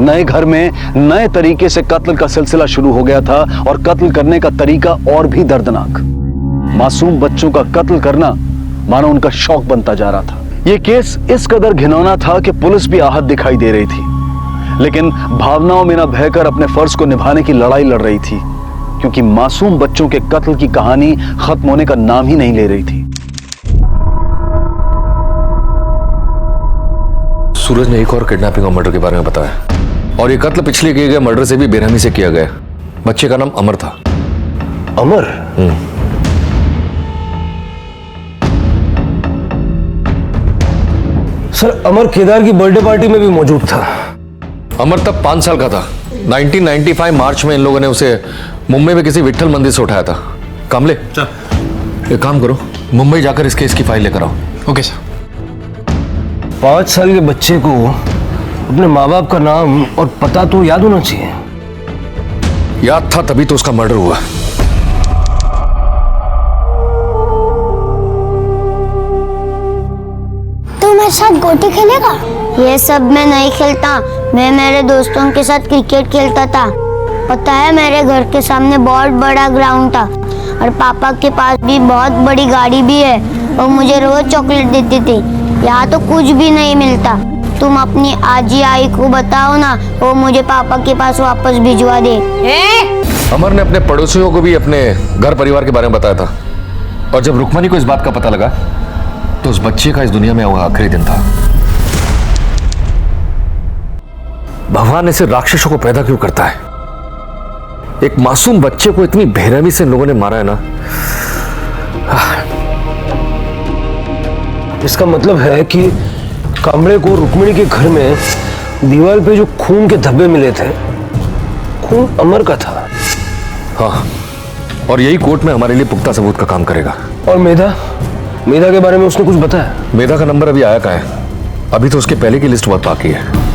नए घर में नए तरीके से कत्ल का सिलसिला शुरू हो गया था और कत्ल करने का तरीका और भी दर्दनाक। मासूम बच्चों का कत्ल करना मानो उनका शौक बनता जा रहा था। यह केस इस कदर घिनौना था कि पुलिस भी आहत दिखाई दे रही थी, लेकिन भावनाओं में न बहकर अपने फर्ज को निभाने की लड़ाई लड़ रही थी, क्योंकि मासूम बच्चों के कत्ल की कहानी खत्म होने का नाम ही नहीं ले रही थी। सूरज ने एक और किडनैपिंग और मर्डर के बारे में बताया, और ये कत्ल पिछले किए गए मर्डर से भी बेरहमी से किया गया। बच्चे का नाम अमर था। अमर? सर, अमर केदार की बर्थडे पार्टी में भी मौजूद था। अमर तब 5 साल का था। 1995 मार्च में इन लोगों ने उसे मुंबई में किसी विट्ठल मंदिर से उठाया था। कामले, एक काम करो, मुंबई जाकर इस केस की फाइल लेकर आओ। Okay sir. 5 साल के बच्चे को अपने माँ बाप का नाम और पता तो याद होना चाहिए। याद था तभी तो उसका मर्डर हुआ। तू मेरे साथ गोटी खेलेगा? ये सब मैं नहीं खेलता, मैं मेरे दोस्तों के साथ क्रिकेट खेलता था। पता है, मेरे घर के सामने बहुत बड़ा ग्राउंड था और पापा के पास भी बहुत बड़ी गाड़ी भी है, वो मुझे रोज चॉकलेट देती थी। यहाँ तो कुछ भी नहीं मिलता। तुम अपनी आजी आई को बताओ ना, वो मुझे पापा के पास वापस भिजवा दे। अमर ने अपने पड़ोसियों को भी अपने घर परिवार के बारे में बताया था, और जब रुक्मिणी को इस बात का पता लगा तो उस बच्चे का इस दुनिया में वो आखिरी दिन था। भगवान ऐसे राक्षसों को पैदा क्यों करता है? एक मासूम बच्चे को इतनी बेरहमी से लोगों ने मारा है ना। इसका मतलब है कि कामड़े को रुक्मिणी के घर में दीवार पे जो खून के धब्बे मिले थे, खून अमर का था। हाँ, और यही कोर्ट में हमारे लिए पुख्ता सबूत का काम करेगा। और मेधा के बारे में उसने कुछ बताया? मेधा का नंबर अभी आया कहाँ है? अभी तो उसके पहले की लिस्ट बहुत बाकी है।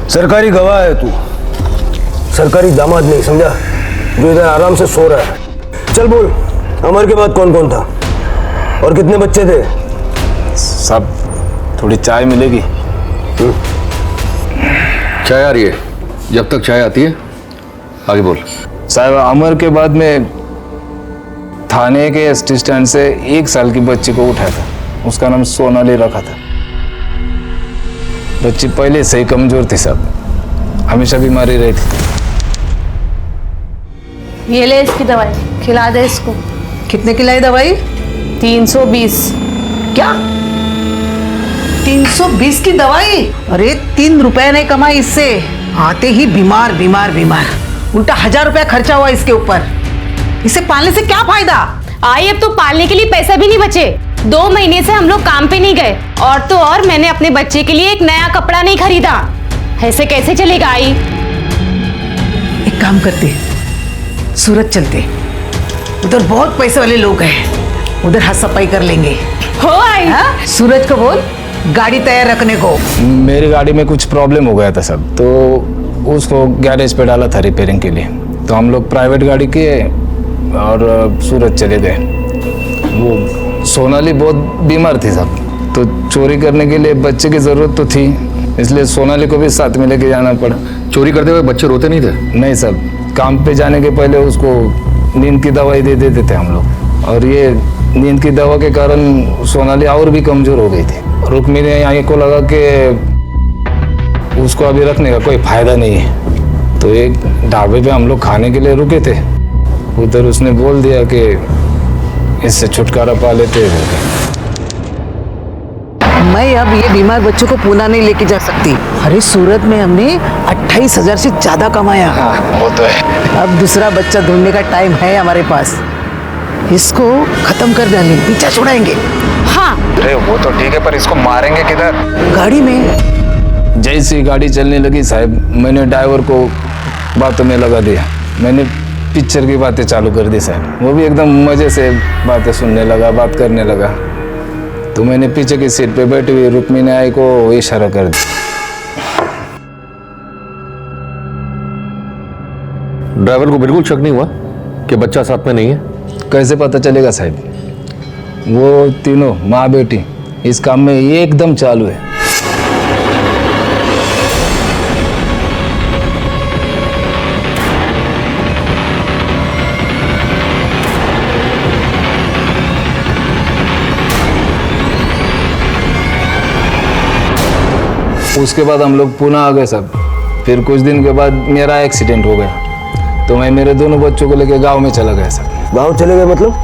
सरकारी गवाह है तू, सरकारी दामाद नहीं, समझा? जो इधर आराम से सो रहा है। चल बोल, अमर के बाद कौन कौन था और कितने बच्चे थे? सब थोड़ी चाय मिलेगी? चाय आ रही है, जब तक चाय आती है आगे बोल। साहब, अमर के बाद में थाने के एसटी स्टैंड से 1 साल की बच्ची को उठाया था, उसका नाम सोनाली रखा था। बच्ची पहले से ही कमजोर थी साहब, हमेशा बीमारी रहती थी। ये ले इसकी दवाई, खिला दे इसको। कितने की लाई दवाई? 320। क्या? 320 की दवाई? अरे 3 रुपए नहीं कमाई इससे, आते ही बीमार बीमार बीमार, उल्टा 1000 रुपया खर्चा हुआ इसके ऊपर। इसे पालने से क्या फायदा? आई अब तो पालने के लिए पैसा भी नहीं बचे। 2 महीने से हम लोग काम पे नहीं गए, और तो और मैंने अपने बच्चे के लिए एक नया कपड़ा नहीं खरीदा। ऐसे कैसे चलेगा आई? एक काम करते, सूरत चलते, उधर बहुत पैसे वाले लोग हैं, उधर हाथ सफाई कर लेंगे। हो आई? सूरज को बोल गाड़ी तैयार रखने को। मेरी गाड़ी में कुछ प्रॉब्लम हो गया था सब, तो उसको गैरेज पे डाला था रिपेयरिंग के लिए। तो हम लोग प्राइवेट गाड़ी किए और सूरत चले गए। वो सोनाली बहुत बीमार थी सब, तो चोरी करने के लिए बच्चे की ज़रूरत तो थी, इसलिए सोनाली को भी साथ में लेके जाना पड़ा। चोरी करते हुए बच्चे रोते नहीं थे? नहीं सब, काम पे जाने के पहले उसको नींद की दवाई दे देते थे हम लोग, और ये नींद की दवा के कारण सोनाली और भी कमज़ोर हो गई थी। रुक्मिणी यहाँ को लगा कि उसको अभी रखने का कोई फ़ायदा नहीं है, तो एक ढाबे पे हम लोग खाने के लिए रुके थे। उधर उसने बोल दिया कि इससे छुटकारा पा लेते हैं। मैं अब ये बीमार बच्चों को पूना नहीं लेके जा सकती। अरे सूरत में हमने 28,000 से ज्यादा कमाया। वो तो है। अब दूसरा बच्चा ढूंढने का टाइम है हमारे पास, इसको खत्म कर डालेंगे, पीछा छुड़ाएंगे। हाँ अरे वो तो ठीक है, पर इसको मारेंगे किधर? गाड़ी में। जैसी गाड़ी चलने लगी साहब, मैंने ड्राइवर को बातों में लगा दिया। मैंने पिक्चर की बातें चालू कर दी साहब, वो भी एकदम मज़े से बातें सुनने लगा, बात करने लगा। तो मैंने पीछे की सीट पे बैठी हुई रुक्मिणी आई को इशारा कर दिया। ड्राइवर को बिल्कुल शक नहीं हुआ कि बच्चा साथ में नहीं है? कैसे पता चलेगा साहब? वो तीनों माँ बेटी इस काम में एकदम चालू है। उसके बाद हम लोग पुणे आ गए सब। फिर कुछ दिन के बाद मेरा एक्सीडेंट हो गया, तो मैं मेरे दोनों बच्चों को लेकर गांव में चला गया सब। गांव चले गए मतलब?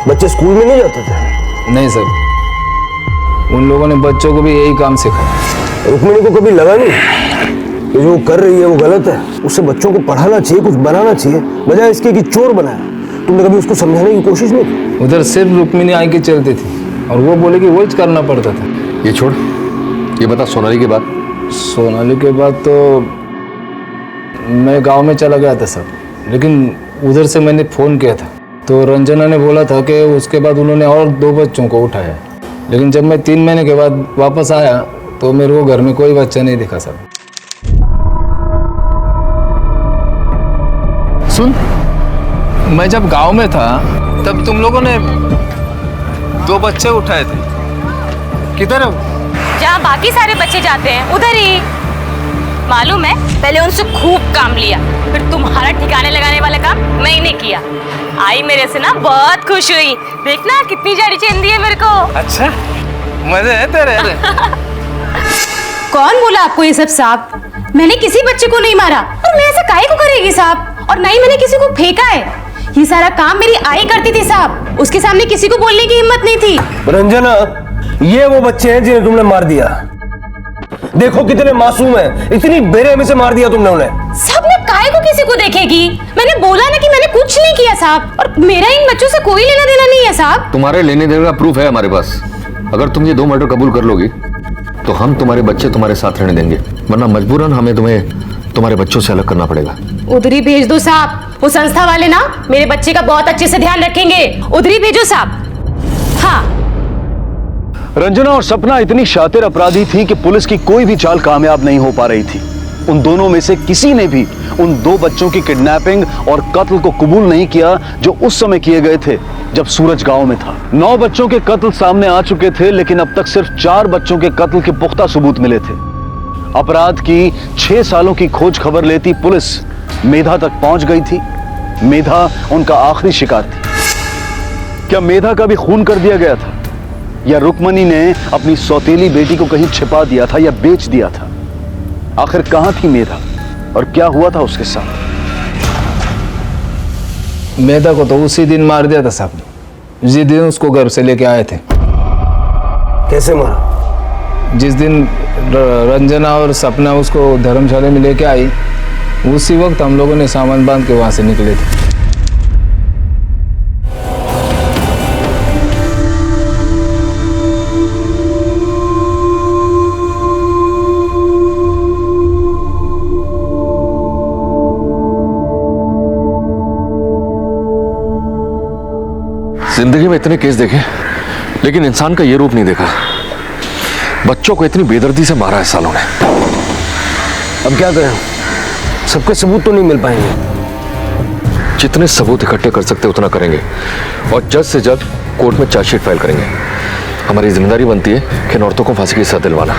बच्चे स्कूल में नहीं जाते थे? नहीं सर, उन लोगों ने बच्चों को भी यही काम सिखाया। रुक्मिणी को कभी लगा नहीं कि जो कर रही है वो गलत है? उससे बच्चों को पढ़ाना चाहिए, कुछ बनाना चाहिए, बजाय इसके कि चोर बनाया। तुमने कभी उसको समझाने की कोशिश नहीं की? उधर सिर्फ रुक्मिणी आई के चलती थी, और वो बोले कि वो करना पड़ता था। ये छोड़, ये बता सोनाली के बाद। सोनाली के बाद तो मैं गांव में चला गया था सर, लेकिन उधर से मैंने फ़ोन किया था, तो रंजना ने बोला था कि उसके बाद उन्होंने और 2 बच्चों को उठाया। लेकिन जब मैं 3 महीने के बाद वापस आया तो मेरे को घर में कोई बच्चा नहीं दिखा सर। सुन, मैं जब गांव में था तब तुम लोगों ने 2 बच्चे उठाए थे। किधर है? जहाँ बाकी सारे बच्चे जाते हैं उधर ही। मालूम है, पहले उनसे खूब काम लिया, फिर तुम्हारा ठिकाने लगाने वाला काम मैंने किया। आई मेरे से ना बहुत खुश हुई। देखना कितनी जारी चेन दी है मेरे को। अच्छा, मजे है तेरे। कौन बोला आपको ये सब साहब? मैंने किसी बच्चे को नहीं मारा, और मैं ऐसा काहे को करेगी साहब? और नहीं मैंने किसी को फेंका है, ये सारा काम मेरी आई करती थी साहब। उसके सामने किसी को बोलने की हिम्मत नहीं थी। रंजना, ये वो बच्चे हैं जिन्हें तुमने मार दिया। देखो कितने मासूम हैं, इतनी बेरहमी से मार दिया तुमने उन्हें। साहब मैं काहे को किसी को देखेगी? मैंने बोला ना कि मैंने कुछ नहीं किया साहब, और मेरा इन बच्चों से कोई लेना देना नहीं है साहब। तुम्हारे लेने देने का प्रूफ है हमारे पास। अगर तुम ये 2 मर्डर कबूल कर लोगी तो हम तुम्हारे बच्चे तुम्हारे साथ रहने देंगे, वरना मजबूरन हमें तुम्हें तुम्हारे बच्चों से अलग करना पड़ेगा। उधर ही भेज दो साहब, वो संस्था वाले ना मेरे बच्चे का बहुत अच्छे से ध्यान रखेंगे। उधर ही भेजो साहब। हाँ। रंजना और सपना इतनी शातिर अपराधी थी कि पुलिस की कोई भी चाल कामयाब नहीं हो पा रही थी। उन दोनों में से किसी ने भी उन 2 बच्चों की किडनैपिंग और कत्ल को कबूल नहीं किया जो उस समय किए गए थे जब सूरज गांव में था। 9 बच्चों के कत्ल सामने आ चुके थे, लेकिन अब तक सिर्फ 4 बच्चों के कत्ल के पुख्ता सबूत मिले थे। अपराध की 6 सालों की खोज खबर लेती पुलिस मेधा तक पहुंच गई थी। मेधा उनका आखिरी शिकार थी। क्या मेधा का भी खून कर दिया गया था, या रुक्मिणी ने अपनी सौतेली बेटी को कहीं छिपा दिया था या बेच दिया था? आखिर कहां थी मेधा और क्या हुआ था उसके साथ? मेधा को तो उसी दिन मार दिया था साहब, जिस दिन उसको घर से लेके आए थे। कैसे मारा? जिस दिन रंजना और सपना उसको धर्मशाला में लेके आई, उसी वक्त हम लोगों ने सामान बांध के वहां से निकले थे। जिंदगी में इतने केस देखे, लेकिन इंसान का ये रूप नहीं देखा। बच्चों को इतनी बेदर्दी से मारा है सालों ने। अब क्या करें, सबके सबूत तो नहीं मिल पाएंगे। जितने सबूत इकट्ठे कर सकते उतना करेंगे और जल्द से जल्द कोर्ट में चार्जशीट फाइल करेंगे। हमारी जिम्मेदारी बनती है कि इन औरतों को फांसी की सजा दिलवाना,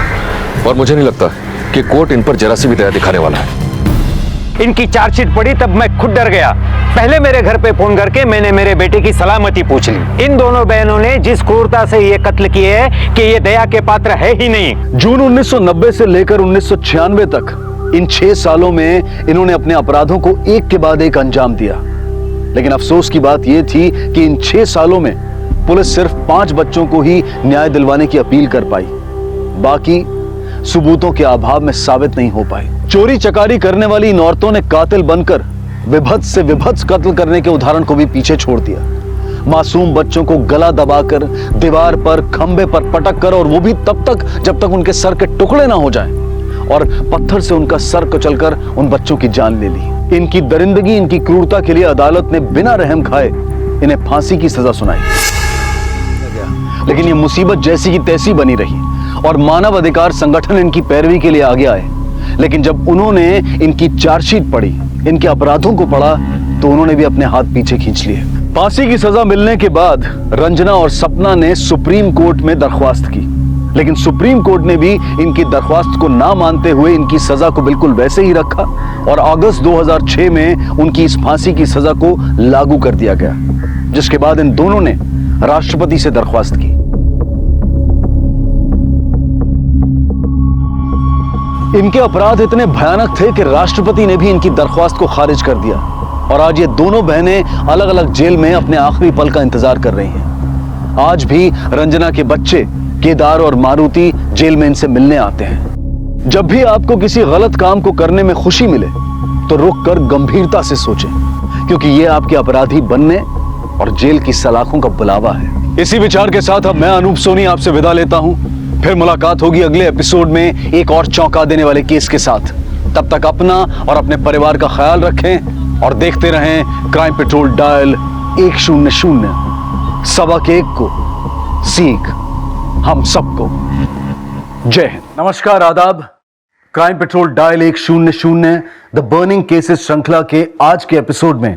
और मुझे नहीं लगता कि कोर्ट इन पर जरा सी भी दया दिखाने वाला है। इनकी चार्जशीट पड़ी तब मैं खुद डर गया। पहले मेरे घर पे फोन करके मैंने मेरे बेटे की सलामती पूछ ली। इन दोनों बहनों ने जिस क्रूरता से ये कत्ल किए है कि ये दया के पात्र है ही नहीं। जून 1990 से लेकर 1996 तक इन 6 सालों में इन्होंने अपने अपराधों को एक के बाद एक अंजाम दिया। लेकिन अफसोस की बात यह थी कि इन 6 सालों में पुलिस सिर्फ 5 बच्चों को ही न्याय दिलवाने की अपील कर पाई। बाकी सबूतों के अभाव में साबित नहीं हो पाए। चोरी चकारी करने वाली इन औरतों ने कातिल बनकर विभत्स से विभत्स कत्ल करने के उदाहरण को भी पीछे छोड़ दिया। मासूम बच्चों को गला दबाकर दीवार पर, खंबे पर पटक कर, और वो भी तब तक जब तक उनके सर के टुकड़े ना हो जाएं, और पत्थर से उनका सर कुचलकर उन बच्चों की जान ले ली। इनकी दरिंदगी, इनकी क्रूरता के लिए अदालत ने बिना रहम खाए इन्हें फांसी की सजा सुनाई। लेकिन ये मुसीबत जैसी की तैसी बनी रही और मानव अधिकार संगठन इनकी पैरवी के लिए आगे आए। लेकिन जब उन्होंने इनकी चार्जशीट पढ़ी, इनके अपराधों को पढ़ा, तो उन्होंने भी अपने हाथ पीछे खींच लिए। फांसी की सजा मिलने के बाद रंजना और सपना ने सुप्रीम कोर्ट में दरख्वास्त की, लेकिन सुप्रीम कोर्ट ने भी इनकी दरख्वास्त को ना मानते हुए इनकी सजा को बिल्कुल वैसे ही रखा और अगस्त 2006 में उनकी इस फांसी की सजा को लागू कर दिया गया, जिसके बाद इन दोनों ने राष्ट्रपति से दरख्वास्त की। इनके अपराध इतने भयानक थे कि राष्ट्रपति ने भी इनकी दरख्वास्त को खारिज कर दिया और आज ये दोनों बहनें अलग अलग जेल में अपने आखिरी पल का इंतजार कर रही हैं। आज भी रंजना के बच्चे केदार और मारुति जेल में इनसे मिलने आते हैं। जब भी आपको किसी गलत काम को करने में खुशी मिले तो रुक कर गंभीरता से सोचें, क्योंकि ये आपके अपराधी बनने और जेल की सलाखों का बुलावा है। इसी विचार के साथ अब मैं अनूप सोनी आपसे विदा लेता हूं। फिर मुलाकात होगी अगले एपिसोड में एक और चौंका देने वाले केस के साथ। तब तक अपना और अपने परिवार का ख्याल रखें और देखते रहें क्राइम पेट्रोल डायल 100। सबक एक को सीख हम सबको। जय हिंद। नमस्कार, आदाब। Crime petrol dial 100 the burning cases श्रृंखला के आज के एपिसोड में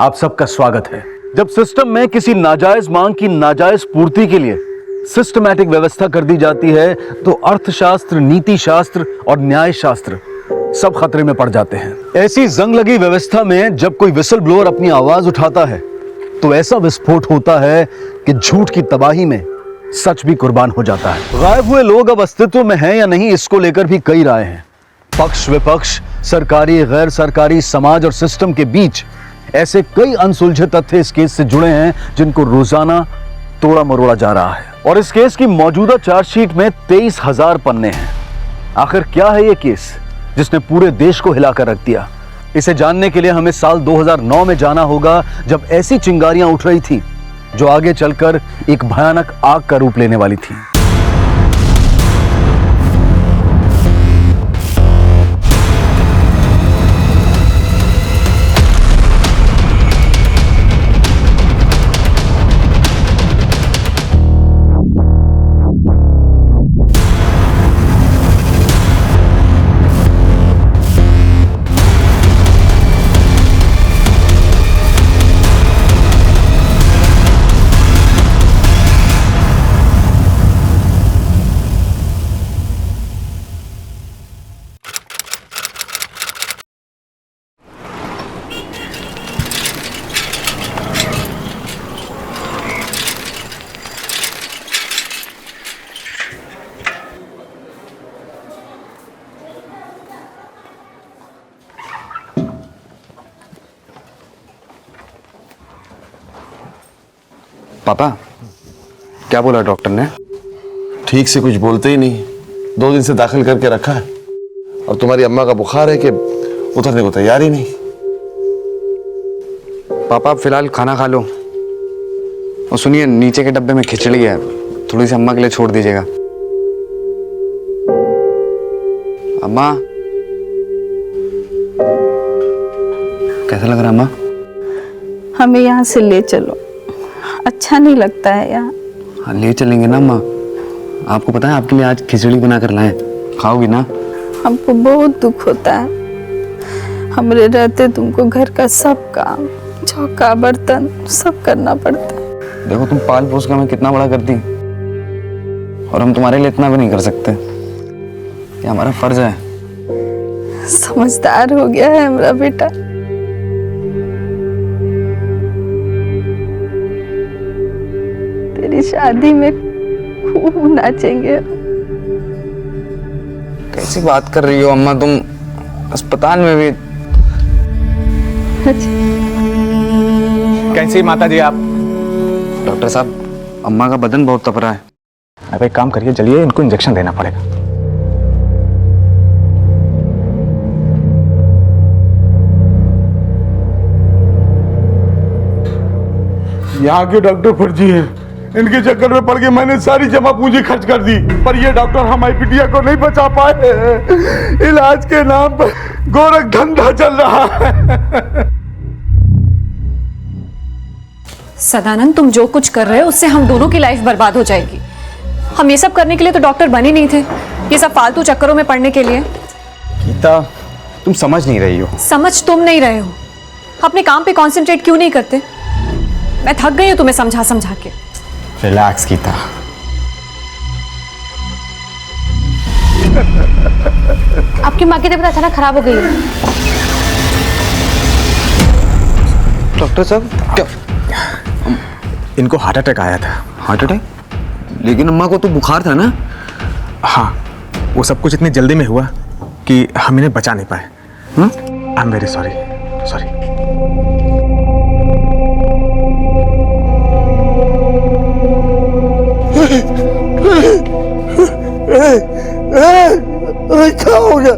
आप सबका स्वागत है। जब सिस्टम में किसी नाजायज मांग की नाजायज पूर्ति के लिए सिस्टमैटिक व्यवस्था कर दी जाती है तो अर्थशास्त्र, नीति शास्त्र और न्याय शास्त्र सब खतरे में पड़ जाते हैं। ऐसी जंग लगी व्यवस्था में जब कोई विसल ब्लोअर अपनी आवाज उठाता है तो ऐसा विस्फोट होता है कि झूठ की तबाही में सच भी कुर्बान हो जाता है। गायब हुए लोग अब अस्तित्व में हैं या नहीं, इसको लेकर भी कई राय हैं। पक्ष विपक्ष, सरकारी गैर सरकारी, समाज और सिस्टम के बीच ऐसे कई अनसुलझे तथ्य इस केस से जुड़े हैं जिनको रोजाना तोड़ा मरोड़ा जा रहा है। और इस केस की मौजूदा चार्जशीट में 23,000 पन्ने हैं। आखिर क्या है ये केस जिसने पूरे देश को हिलाकर रख दिया? इसे जानने के लिए हमें साल 2009 में जाना होगा, जब ऐसी चिंगारियां उठ रही थी जो आगे चलकर एक भयानक आग का रूप लेने वाली थी। पापा, क्या बोला डॉक्टर ने? ठीक से कुछ बोलते ही नहीं। 2 दिन से दाखिल करके रखा है और तुम्हारी अम्मा का बुखार है कि उतरने को तैयार ही नहीं। पापा आप फिलहाल खाना खा लो, और सुनिए नीचे के डब्बे में खिचड़ी है, थोड़ी सी अम्मा के लिए छोड़ दीजिएगा। अम्मा कैसा लग रहा है अम्मा? हमें यहाँ से ले चलो, अच्छा नहीं लगता है यहाँ। हाँ ले चलेंगे ना अम्मा। आपको पता है आपके लिए आज खिचड़ी बना कर लाए, खाओगी ना? हमको बहुत दुख होता है, हमरे रहते तुमको घर का सब काम, चौका बर्तन सब करना पड़ता है। देखो तुम पाल पोस के हमें कितना बड़ा करती, और हम तुम्हारे लिए इतना भी नहीं कर सकते। ये हमारा फर्ज है। समझदार हो गया है हमारा बेटा। तेरी शादी में खूब नाचेंगे। कैसी बात कर रही हो अम्मा तुम? अस्पताल में भी। कैसी माता जी आप? डॉक्टर साहब अम्मा का बदन बहुत तप रहा है। अब एक काम करिए, चलिए इनको इंजेक्शन देना पड़ेगा। यहाँ के डॉक्टर फर्जी है, इनके चक्कर में पड़ के मैंने सारी जमा पूंजी खर्च कर दी, पर ये डॉक्टर हमारी बिटिया को नहीं बचा पाए। इलाज के नाम पर गोरख धंधा चल रहा है। सदानंद तुम जो कुछ कर रहे हो उससे हम दोनों की लाइफ बर्बाद हो जाएगी। हम ये सब करने के लिए तो डॉक्टर बने नहीं थे, ये सब फालतू चक्करों में पड़ने के लिए। गीता तुम समझ नहीं रही हो। समझ तुम नहीं रहे हो, अपने काम पे कंसंट्रेट क्यों नहीं करते? मैं थक गई हूँ तुम्हें समझा समझा के। रिलैक्स गीता। आपकी माँ की तबीयत अचानक खराब हो गई है। डॉक्टर साहब क्या? इनको हार्ट अटैक आया था। Heart attack? लेकिन अम्मा को तो बुखार था ना? हाँ, वो सब कुछ इतनी जल्दी में हुआ कि हम इन्हें बचा नहीं पाए। I am very sorry. क्या हो गया?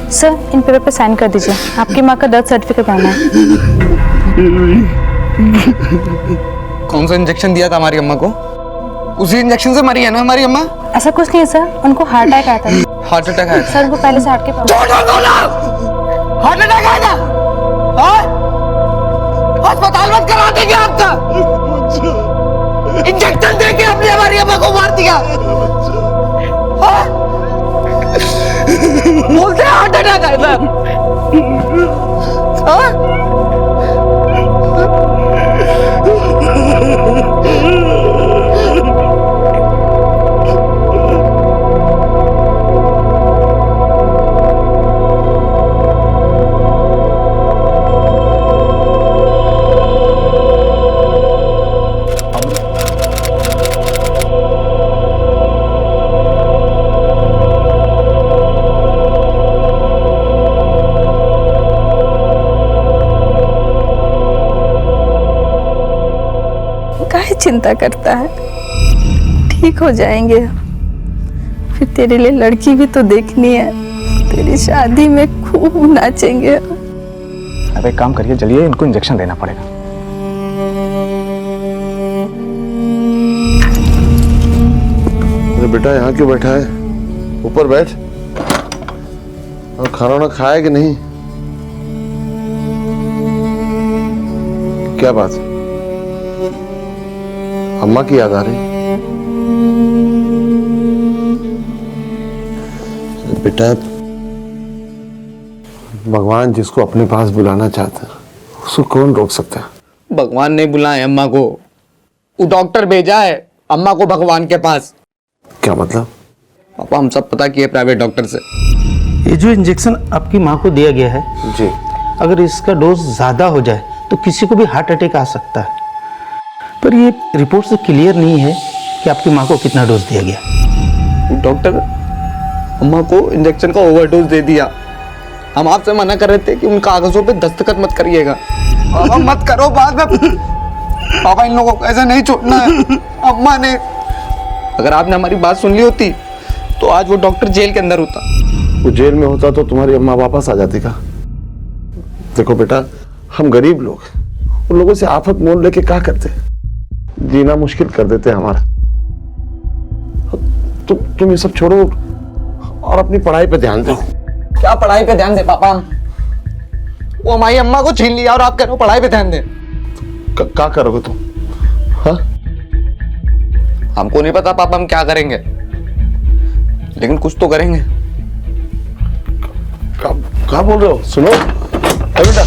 सर इन पेपर पे साइन कर दीजिए, आपकी माँ का डेथ सर्टिफिकेट आना है। कौन सा इंजेक्शन दिया था हमारी अम्मा को? उसी इंजेक्शन से मरी है ना हमारी अम्मा? ऐसा कुछ नहीं है सर, उनको हार्ट अटैक आया था। हार्ट अटैक आया था? सर उनको पहले से हार्ट के हार्ट अटैक आया था? अस्पताल मत करा देंगे आपका। इंजेक्शन देके आपने हमारी अम्मा को मार दिया। बोलते हार्ट अटैक आया था। चिंता करता है, ठीक हो जाएंगे। फिर तेरे लिए लड़की भी तो देखनी है, तेरी शादी में खूब नाचेंगे। अब एक काम करिए, चलिए इनको इंजेक्शन देना पड़ेगा। अरे बेटा यहाँ क्यों बैठा है? ऊपर बैठ। और खाना वाना खाया कि नहीं? क्या बात? अम्मा की याद आ रही? बेटा भगवान जिसको अपने पास बुलाना चाहता है उसको कौन रोक सकता है? भगवान नहीं बुलाए अम्मा को, वो डॉक्टर भेजा है अम्मा को भगवान के पास। क्या मतलब? पापा हम सब पता किए प्राइवेट डॉक्टर से। ये जो इंजेक्शन आपकी माँ को दिया गया है जी, अगर इसका डोज ज्यादा हो जाए तो किसी को भी हार्ट अटैक आ सकता है, पर ये रिपोर्ट से क्लियर नहीं है कि आपकी माँ को कितना डोज दिया गया। डॉक्टर अम्मा को इंजेक्शन का ओवरडोज दे दिया। हम आपसे मना कर रहे थे कि उन कागजों पे दस्तखत मत करिएगा। अब मत करो, बाद में पापा इन लोगों को ऐसा नहीं छोड़ना है। अम्मा ने, अगर आपने हमारी बात सुन ली होती तो आज वो डॉक्टर जेल के अंदर होता। वो जेल में होता तो तुम्हारी अम्मा वापस आ जाती का। देखो बेटा, हम गरीब लोग उन लोगों से आफत मोल लेके क्या करते, जीना मुश्किल कर देते हमारा। तुम ये सब छोड़ो और अपनी पढ़ाई पे ध्यान दो। क्या पढ़ाई पे ध्यान दे पापा? वो हमारी अम्मा को छीन लिया और आप कह रहे हो पढ़ाई पे ध्यान दे। क्या करोगे तुम? हाँ? हमको नहीं पता पापा हम क्या करेंगे, लेकिन कुछ तो करेंगे। क्या बोल रहे हो? सुनो बेटा,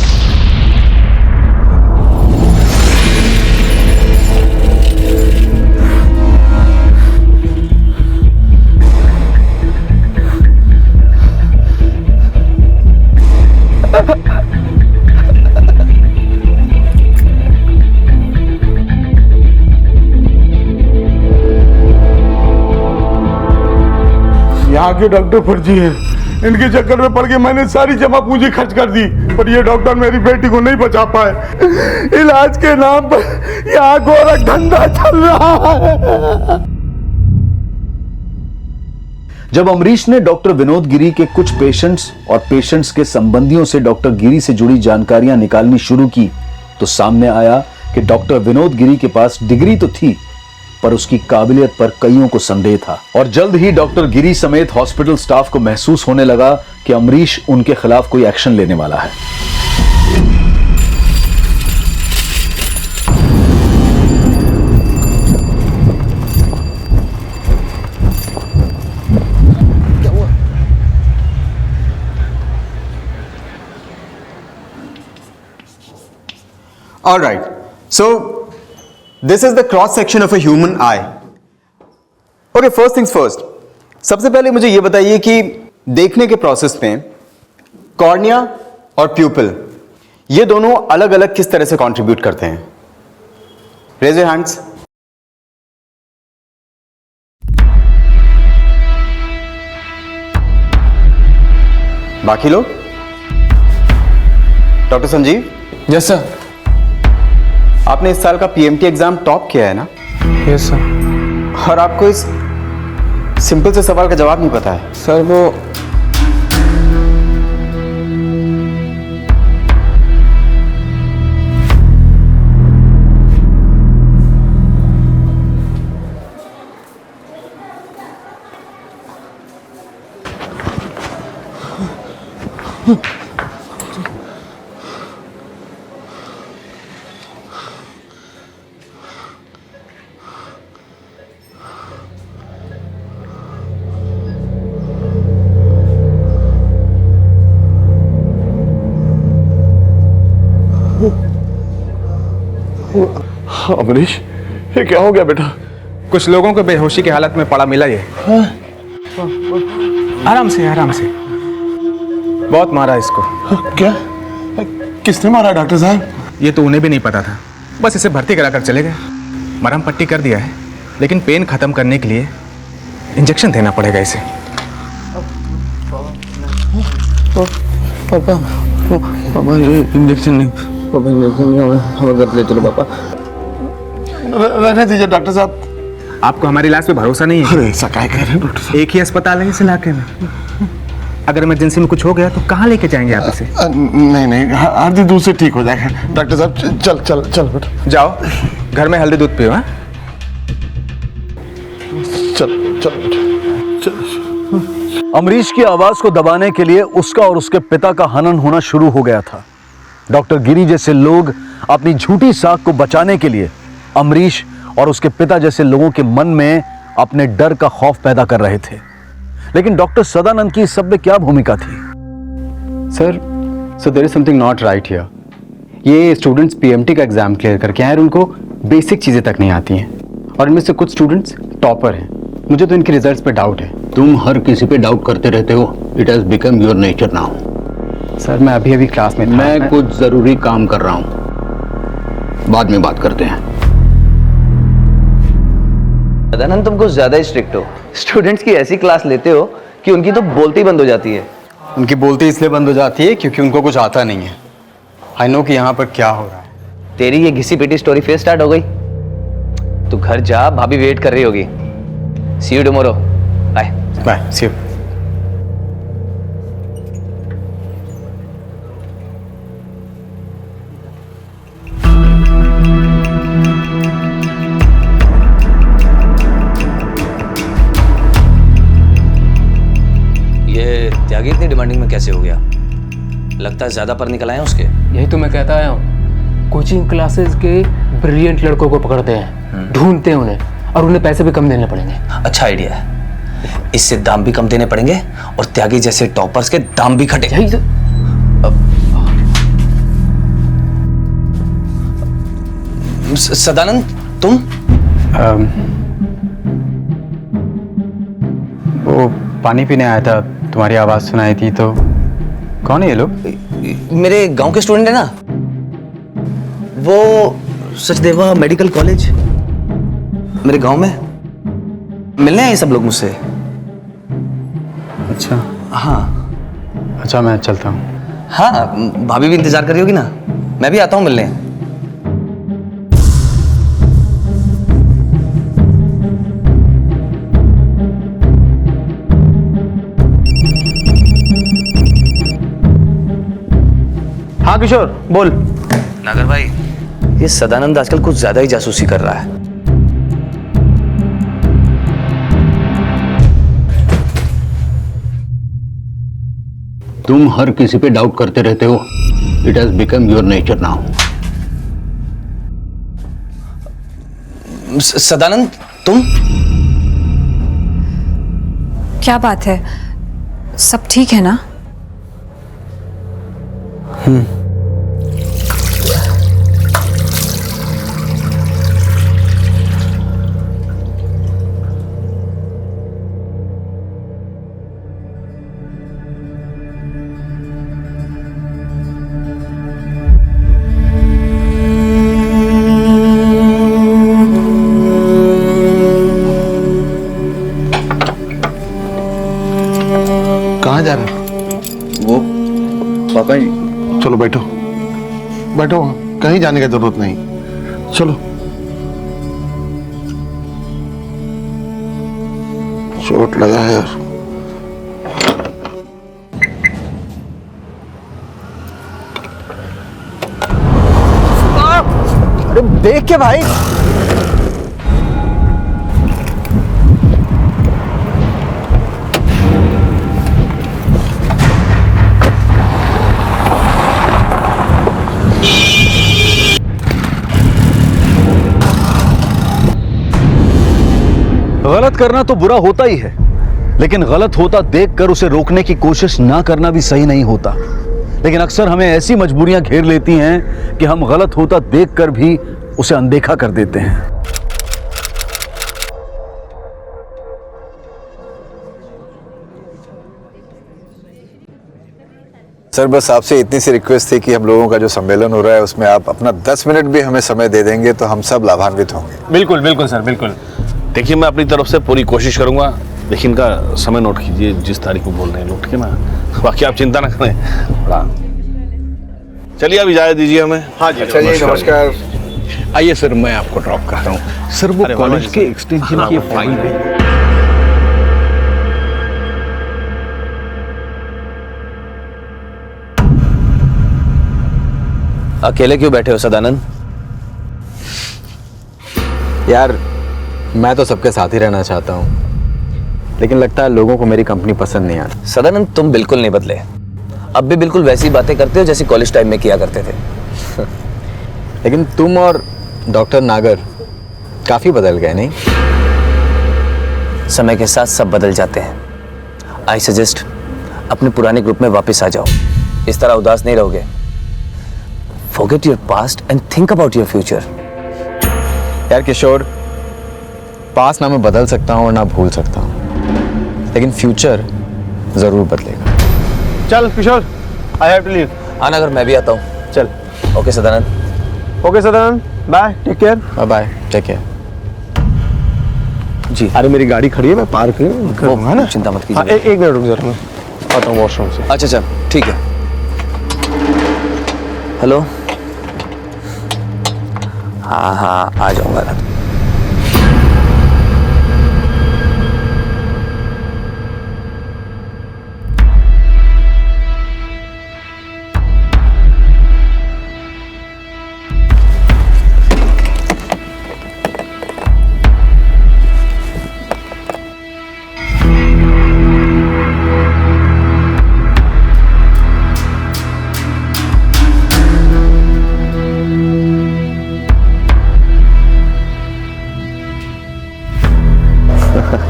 यहाँ के डॉक्टर फर्जी हैं। इनके चक्कर में पड़ के मैंने सारी जमा पूंजी खर्च कर दी, पर ये डॉक्टर मेरी बेटी को नहीं बचा पाए। इलाज के नाम पर यहाँ गोरख धंधा चल रहा है। जब अमरीश ने डॉक्टर विनोद गिरी के कुछ पेशेंट्स और पेशेंट्स के संबंधियों से डॉक्टर गिरी से जुड़ी जानकारियां निकालनी शुरू की तो सामने आया कि डॉक्टर विनोद गिरी के पास डिग्री तो थी, पर उसकी काबिलियत पर कईयों को संदेह था। और जल्द ही डॉक्टर गिरी समेत हॉस्पिटल स्टाफ को महसूस होने लगा कि अमरीश उनके खिलाफ कोई एक्शन लेने वाला है। All right. So this is the cross section of a human eye. Okay, first things first. सबसे पहले मुझे ये बताइए कि देखने के प्रोसेस में कॉर्निया और प्यूपिल ये दोनों अलग अलग किस तरह से कंट्रीब्यूट करते हैं? Raise your hands. बाकी लोग? डॉक्टर संजीव? Yes sir. आपने इस साल का पीएमटी एग्जाम टॉप किया है ना? Yes sir. और आपको इस सिंपल से सवाल का जवाब नहीं पता है? सर वो अमरीश, ये क्या हो गया बेटा? कुछ लोगों को बेहोशी की हालत में पड़ा मिला ये। आराम से आराम से। बहुत मारा इसको। क्या? किसने मारा डॉक्टर साहब? ये तो उन्हें भी नहीं पता था, बस इसे भर्ती कराकर चले गए। मरहम पट्टी कर दिया है, लेकिन पेन खत्म करने के लिए इंजेक्शन देना पड़ेगा इसे। पापा पापा इंजेक्शन नहीं, पापा इंजेक्शन नहीं, हमें घर ले चलो पापा। रहने दीजिए डॉक्टर साहब। आपको हमारे इलाज पे भरोसा नहीं है? अरे ऐसा क्या कह रहे हैं डॉक्टर साहब? एक ही अस्पताल है इस इलाके में, अगर इमरजेंसी में कुछ हो गया तो कहाँ लेके जाएंगे आप इसे? नहीं नहीं, हल्दी दूध से ठीक हो जाएगा डॉक्टर साहब। चल चल चल बेटा, जाओ घर में हल्दी दूध पियो। हाँ चल चल चल। अमरीश की आवाज को दबाने के लिए उसका और उसके पिता का हनन होना शुरू हो गया था। डॉक्टर गिरी जैसे लोग अपनी झूठी साख को बचाने के लिए अमरीश और उसके पिता जैसे लोगों के मन में अपने डर का खौफ पैदा कर रहे थे। लेकिन डॉक्टर सदानंद की इस सब में क्या भूमिका थी? Sir, there is something not right here. ये स्टूडेंट्स पीएमटी का एग्जाम क्लियर करके आए और उनको बेसिक चीजें तक नहीं आती हैं, और इनमें से कुछ स्टूडेंट्स टॉपर हैं। मुझे तो इनके रिजल्ट्स पे डाउट है। तुम हर किसी पे डाउट करते रहते हो। It has become your nature now. Sir, मैं अभी क्लास में था। मैं कुछ जरूरी काम कर रहा हूँ, बाद में बात करते हैं। सदानंद, तुम कुछ ज्यादा ही स्ट्रिक्ट हो। स्टूडेंट्स की ऐसी क्लास लेते हो कि उनकी तो बोलती बंद हो जाती है। उनकी बोलती इसलिए बंद हो जाती है क्योंकि उनको कुछ आता नहीं है। आई नो कि यहाँ पर क्या हो रहा है, तेरी ये घिसी पिटी स्टोरी फिर स्टार्ट हो गई। तू घर जा, भाभी वेट कर रही होगी। See you tomorrow. Bye bye, see you. ये त्यागी इतनी डिमांडिंग में कैसे हो गया? लगता है ज्यादा पर निकल आए हैं उसके। यही तो मैं कहता आया हूँ, कोचिंग क्लासेस के ब्रिलियंट लड़कों को पकड़ते हैं, ढूंढते हैं उन्हें, और उन्हें पैसे भी कम देने पड़ेंगे। अच्छा आइडिया है, इससे दाम भी कम देने पड़ेंगे और त्यागी जैसे टॉपर्स के दाम भी घटे। यही तो। सदानंद, तुम? वो पानी पीने आया था, तुम्हारी आवाज सुनाई थी। तो कौन है ये लोग? मेरे गांव के स्टूडेंट है ना, वो सचदेवा मेडिकल कॉलेज मेरे गांव में। मिलने आए सब लोग मुझसे। अच्छा हाँ। अच्छा, मैं चलता हूँ। हाँ, भाभी भी इंतजार कर रही होगी ना, मैं भी आता हूँ मिलने। हाँ किशोर, बोल। नागर भाई, ये सदानंद आजकल कुछ ज्यादा ही जासूसी कर रहा है। तुम हर किसी पे डाउट करते रहते हो। It has become your nature now. Sadanand, तुम? क्या बात है, सब ठीक है ना? कहाँ जा रहे? वो पापा जी। चलो बैठो बैठो, कहीं जाने की जरूरत नहीं, चलो। चोट लगा है यार। अरे देख के भाई। गलत करना तो बुरा होता ही है, लेकिन गलत होता देखकर उसे रोकने की कोशिश ना करना भी सही नहीं होता। लेकिन अक्सर हमें ऐसी मजबूरियां घेर लेती हैं कि हम गलत होता देखकर भी उसे अनदेखा कर देते हैं। सर, बस आपसे इतनी सी रिक्वेस्ट थी कि हम लोगों का जो सम्मेलन हो रहा है उसमें आप अपना 10 मिनट भी हमें समय दे देंगे तो हम सब लाभान्वित होंगे। बिल्कुल बिल्कुल सर, बिल्कुल। देखिए, मैं अपनी तरफ से पूरी कोशिश करूंगा, लेकिन इनका समय नोट कीजिए, जिस तारीख को बोल रहे हैं नोट के ना। बाकी आप चिंता ना करें। बड़ा चलिए, अब इजाजत दीजिए हमें। हाँ जी, अच्छा जी, नमस्कार। आइए सर, मैं आपको ड्रॉप करता हूँ। सर, वो कॉलेज के एक्सटेंशन की फाइल है। अकेले क्यों बैठे हो सदानंद? यार, मैं तो सबके साथ ही रहना चाहता हूँ, लेकिन लगता है लोगों को मेरी कंपनी पसंद नहीं आती। सदानंद, तुम बिल्कुल नहीं बदले। अब भी बिल्कुल वैसी बातें करते हो जैसी कॉलेज टाइम में किया करते थे। लेकिन तुम और डॉक्टर नागर काफी बदल गए, नहीं? समय के साथ सब बदल जाते हैं। आई सजेस्ट अपने पुराने ग्रुप में वापस आ जाओ। इस तरह उदास नहीं रहोगे। Forget your past and think about your future. यार किशोर, पास ना मैं बदल सकता हूँ और ना भूल सकता हूँ, लेकिन फ्यूचर जरूर बदलेगा। चल Kishore, I have to leave. आना, अगर मैं भी आता हूँ। चल। Okay Sadanand. Okay Sadanand, bye, take care. Bye, take care. जी। अरे मेरी गाड़ी खड़ी है, मैं पार्क करूँगा ना। चिंता मत कीजिए। हाँ, एक मिनट रुक जरा, मैं आता हूँ वॉशरूम से। अच्छा अच्छा, ठीक है। हेलो, हाँ हाँ आ जाऊंगा ना।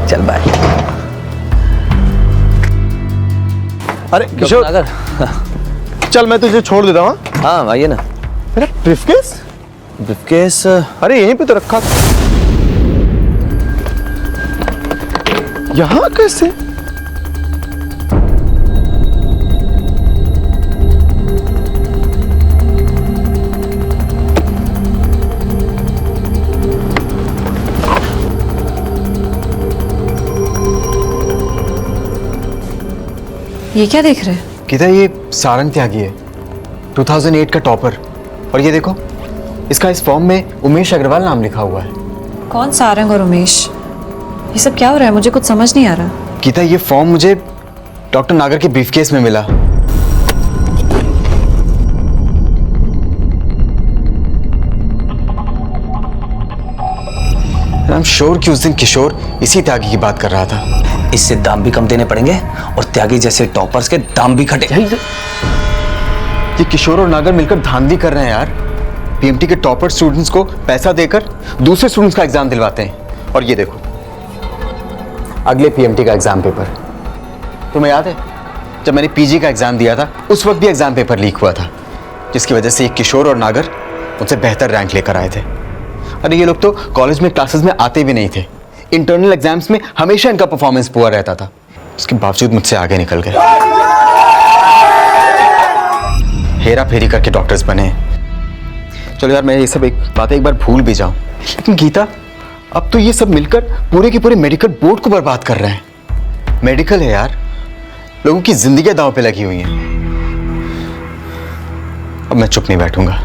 चल बाय। अरे किशोर, चल मैं तुझे छोड़ देता हूँ। हाँ आइए ना। मेरा ब्रीफकेस? ब्रीफकेस अरे यहीं पे तो रखा था। यहाँ कैसे? ये क्या देख रहे हैं? गीता, ये सारंग त्यागी है, 2008 का टॉपर। और ये देखो, इसका इस फॉर्म में उमेश अग्रवाल नाम लिखा हुआ है। कौन सारंग और उमेश? ये सब क्या हो रहा है? मुझे कुछ समझ नहीं आ रहा। गीता, ये फॉर्म मुझे डॉक्टर नागर के ब्रीफकेस में मिला। आई एम श्योर कि उस दिन किशोर इसी त्यागी की बात कर रहा था। इससे दाम भी कम देने पड़ेंगे और त्यागी जैसे टॉपर्स के दाम भी घटे। ये किशोर और नागर मिलकर धांधली कर रहे हैं यार। पीएमटी के टॉपर स्टूडेंट्स को पैसा देकर दूसरे स्टूडेंट्स का एग्जाम दिलवाते हैं। और ये देखो, अगले पीएमटी का एग्जाम पेपर। तुम्हें याद है जब मैंने पीजी का एग्जाम दिया था, उस वक्त भी एग्जाम पेपर लीक हुआ था, जिसकी वजह से ये किशोर और नागर मुझसे बेहतर रैंक लेकर आए थे। अरे ये लोग तो कॉलेज में क्लासेस में आते भी नहीं थे। इंटरनल एग्जाम्स में हमेशा इनका परफॉर्मेंस पुअर रहता था। उसके बावजूद मुझसे आगे निकल गए, हेरा फेरी करके डॉक्टर्स बने। चलो यार, मैं ये सब बातें एक बार भूल भी जाऊं, लेकिन गीता, अब तो ये सब मिलकर पूरे के पूरे मेडिकल बोर्ड को बर्बाद कर रहे हैं। मेडिकल है यार, लोगों की जिंदगी दांव पे लगी हुई हैं। अब मैं चुप नहीं बैठूंगा,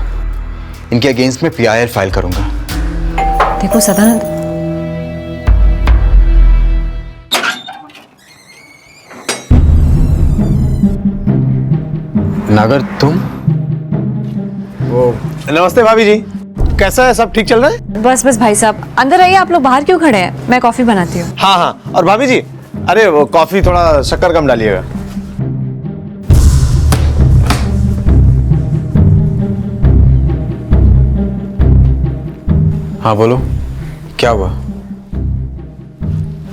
इनके अगेंस्ट में PIL फाइल करूंगा। देखो सदानंद, नागर तुम? वो नमस्ते भाभी जी, कैसा है? सब ठीक चल रहा है? बस बस भाई साहब अंदर आइए। आप लोग बाहर क्यों खड़े हैं? मैं कॉफी बनाती हूँ। हाँ हाँ, और भाभी जी, अरे वो कॉफी थोड़ा शक्कर कम डालिएगा। हाँ बोलो, क्या हुआ?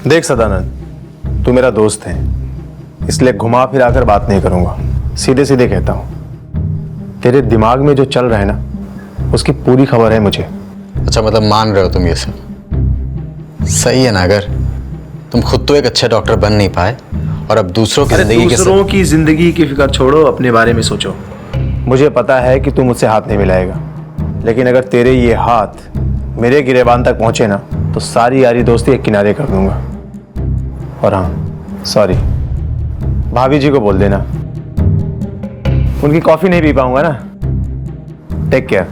देख सदानंद, तू मेरा दोस्त है, इसलिए घुमा फिरा कर बात नहीं करूंगा। सीधे सीधे कहता हूं, तेरे दिमाग में जो चल रहा है ना, उसकी पूरी खबर है मुझे। अच्छा, मतलब मान रहे हो तुम ये सब? सही है नागर, तुम खुद तो एक अच्छे डॉक्टर बन नहीं पाए और अब दूसरों की जिंदगी के दूसरों की जिंदगी की फिक्र छोड़ो, अपने बारे में सोचो। मुझे पता है कि तू मुझसे हाथ नहीं मिलाएगा, लेकिन अगर तेरे ये हाथ मेरे गिरेबान तक पहुंचे ना, तो सारी यारी दोस्ती एक किनारे कर दूंगा। और हाँ, सॉरी, भाभी जी को बोल देना, उनकी कॉफी नहीं पी पाऊंगा ना। Take care.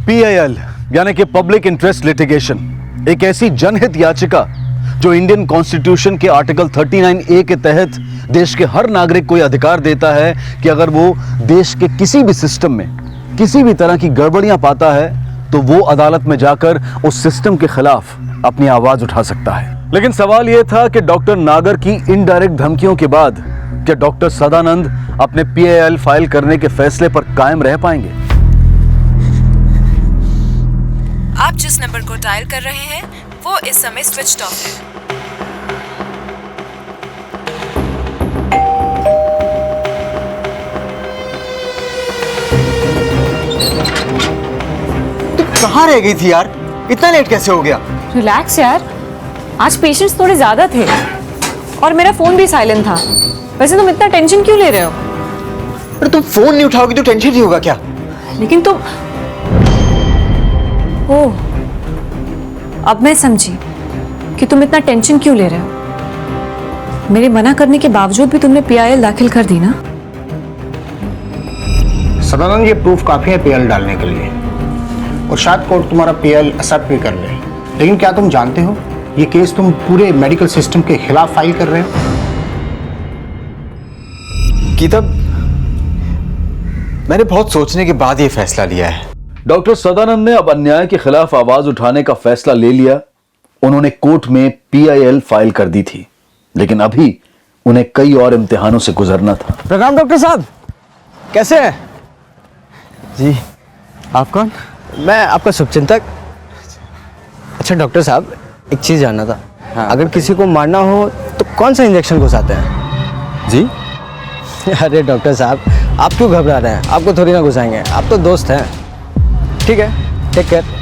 PIL यानी कि पब्लिक इंटरेस्ट लिटिगेशन एक ऐसी जनहित याचिका जो इंडियन कॉन्स्टिट्यूशन के आर्टिकल 39A के तहत देश के हर नागरिक को यह अधिकार देता है कि अगर वो देश के किसी भी सिस्टम में किसी भी तरह की गड़बड़ियां पाता है तो वो अदालत में जाकर उस सिस्टम के खिलाफ अपनी आवाज उठा सकता है। लेकिन सवाल यह था कि डॉक्टर नागर की इनडायरेक्ट धमकियों के बाद क्या डॉक्टर सदानंद अपने PIL फाइल करने के फैसले पर कायम रह पाएंगे? आप जिस नंबर को डायल कर रहे हैं वो इस समय स्विच ऑफ है। कहाँ रह गई थी यार? इतना लेट कैसे हो गया? रिलैक्स यार, आज पेशेंट्स थोड़े ज्यादा थे और मेरा फोन भी साइलेंट था। वैसे तुम इतना टेंशन क्यों ले रहे हो? अरे तुम फोन नहीं उठाओगी तो टेंशन नहीं होगा क्या? लेकिन तुम ओह, अब मैं समझी कि तुम इतना टेंशन क्यों ले रहे हो। मेरे मना करने के बावजूद भी तुमने पीआईएल दाखिल कर दी ना? सदानंद, ये प्रूफ काफी है पीएल डालने के लिए, और शायद कोर्ट तुम्हारा पीएल एक्सेप्ट भी कर ले। लेकिन क्या तुम जानते हो ये केस तुम पूरे मेडिकल सिस्टम के खिलाफ फाइल कर रहे हो? कि तब मैंने बहुत सोचने के बाद ये फैसला लिया है। डॉक्टर सदानंद ने अब अन्याय के खिलाफ आवाज उठाने का फैसला ले लिया। उन्होंने कोर्ट में पीआईएल फाइल कर दी थी, लेकिन अभी उन्हें कई और इम्तिहानों से गुजरना था। प्रणाम डॉक्टर साहब, कैसे हैं? जी, आप कौन? मैं आपका शुभचिंतक। अच्छा डॉक्टर साहब, एक चीज जानना था। हाँ। अगर किसी को मारना हो तो कौन सा इंजेक्शन घुसाते हैं? जी? अरे डॉक्टर साहब, आप क्यों घबरा रहे हैं? आपको थोड़ी ना घुसाएंगे, आप तो दोस्त हैं। ठीक है, टेक केयर।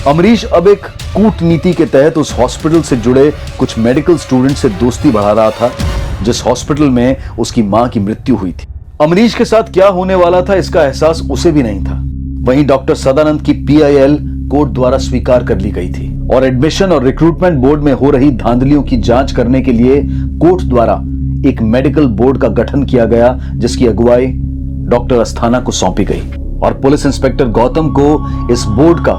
अमरीश अब एक कूटनीति के तहत उस हॉस्पिटल से जुड़े कुछ मेडिकल स्टूडेंट से दोस्ती बढ़ा रहा था जिस हॉस्पिटल में उसकी मां की मृत्यु हुई थी। अमरीश के साथ क्या होने वाला था इसका एहसास उसे भी नहीं था। वहीं डॉक्टर सदानंद की पीआईएल कोर्ट द्वारा स्वीकार कर ली गई थी और एडमिशन और रिक्रूटमेंट बोर्ड में हो रही धांधलियों की जांच करने के लिए कोर्ट द्वारा एक मेडिकल बोर्ड का गठन किया गया, जिसकी अगुवाई डॉक्टर अस्थाना को सौंपी गई और पुलिस इंस्पेक्टर गौतम को इस बोर्ड का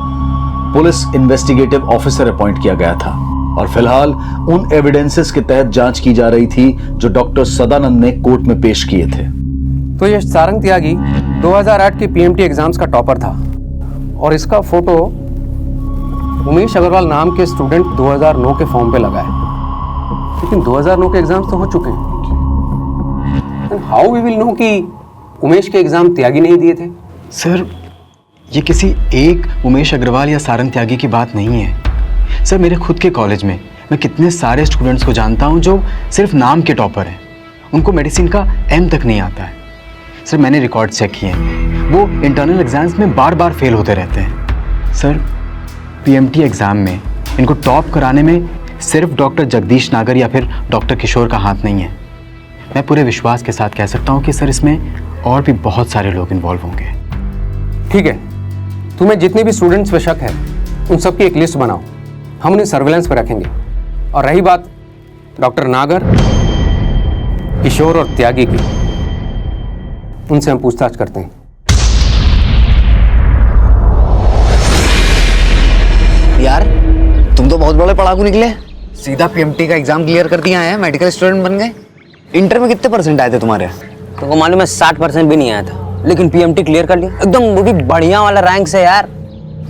पुलिस इन्वेस्टिगेटिव ऑफिसर अपॉइंट किया गया था। और फिलहाल उन एविडेंसेस के तहत जांच की जा रही थी जो डॉक्टर सदानंद ने कोर्ट में पेश किए थे। तो ये सारंग त्यागी 2008 के पीएमटी एग्जाम्स का टॉपर था और इसका फोटो उमेश अग्रवाल नाम के स्टूडेंट 2009 के फॉर्म पे लगा है। लेकिन 2009 के एग्जाम्स तो हो चुके हैं। हाउ वी विल नो कि उमेश के एग्जाम त्यागी नहीं दिए थे? सर, ये किसी एक उमेश अग्रवाल या सारंग त्यागी की बात नहीं है। सर, मेरे खुद के कॉलेज में मैं कितने सारे स्टूडेंट्स को जानता हूँ जो सिर्फ नाम के टॉपर हैं। उनको मेडिसिन का एम तक नहीं आता है। सर, मैंने रिकॉर्ड चेक किए हैं, वो इंटरनल एग्जाम्स में बार बार फेल होते रहते हैं। सर, पीएमटी एग्ज़ाम में इनको टॉप कराने में सिर्फ डॉक्टर जगदीश नागर या फिर डॉक्टर किशोर का हाथ नहीं है। मैं पूरे विश्वास के साथ कह सकता हूँ कि सर, इसमें और भी बहुत सारे लोग इन्वॉल्व होंगे। ठीक है, तुम्हें जितने भी स्टूडेंट्स पे शक है उन सबकी एक लिस्ट बनाओ, हम उन्हें सर्विलेंस पर रखेंगे। और रही बात डॉक्टर नागर, किशोर और त्यागी की, उनसे हम पूछताछ करते हैं। यार तुम तो बहुत बड़े पढ़ाकू निकले, सीधा पीएमटी का एग्जाम क्लियर कर दिया है, मेडिकल स्टूडेंट बन गए। इंटर में कितने परसेंट आए थे तुम्हारे? तुमको मालूम है 60% भी नहीं आया था, लेकिन पीएमटी क्लियर कर लिया एकदम, वो भी बढ़िया वाला रैंक से यार।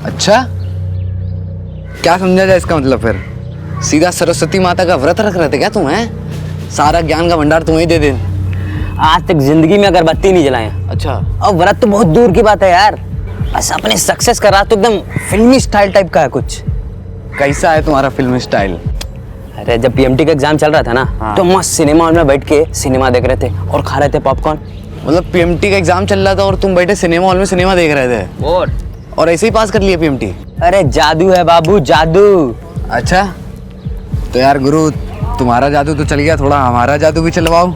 अच्छा, क्या समझा जाए इसका मतलब? फिर सीधा सरस्वती माता का व्रत रख रहे थे क्या तुम? हैं सारा ज्ञान का भंडार तुम्हें ही दे दे। आज तक जिंदगी में अगरबत्ती नहीं जलाए। अच्छा, और व्रत तो बहुत दूर की बात है यार, बस अपने सक्सेस का राज तो एकदम फिल्मी स्टाइल टाइप का है कुछ। कैसा है तुम्हारा फिल्मी स्टाइल? अरे जब पीएमटी का एग्जाम चल रहा था ना, तो मस्त सिनेमा हॉल में बैठ के सिनेमा देख रहे थे और खा रहे थे पॉपकॉर्न। मतलब पीएमटी का एग्जाम चल रहा था और तुम बैठे सिनेमा हॉल में सिनेमा देख रहे थे और ऐसे ही पास कर लिया पीएमटी? अरे जादू है बाबू, जादू। अच्छा, तो यार गुरु, तुम्हारा जादू तो चल गया, थोड़ा हमारा जादू भी चलवाओ।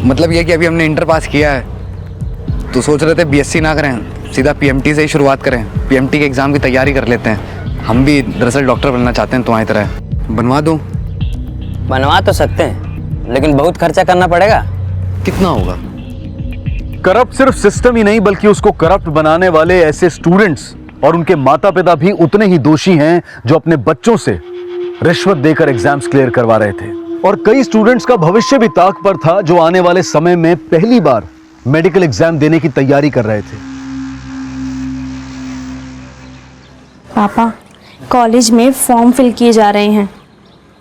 मतलब ये कि अभी हमने इंटर पास किया है, तो सोच रहे थे बीएससी ना करें, सीधा पीएमटी से ही शुरुआत करें, पीएमटी के एग्जाम की तैयारी कर लेते हैं। हम भी दरअसल डॉक्टर बनना चाहते हैं तुम्हारी तरह। बनवा दूं? बनवा तो सकते हैं, लेकिन बहुत खर्चा करना पड़ेगा। कितना होगा? करप्ट सिर्फ सिस्टम ही नहीं, बल्कि उसको करप्ट बनाने वाले ऐसे स्टूडेंट्स और उनके माता पिता भी उतने ही दोषी हैं जो अपने बच्चों से रिश्वत देकर एग्जाम्स क्लियर करवा रहे थे। और कई स्टूडेंट्स का भविष्य भी ताक पर था जो आने वाले समय में पहली बार मेडिकल एग्जाम देने की तैयारी कर रहे थे। पापा, कॉलेज में फॉर्म फिल किए जा रहे हैं,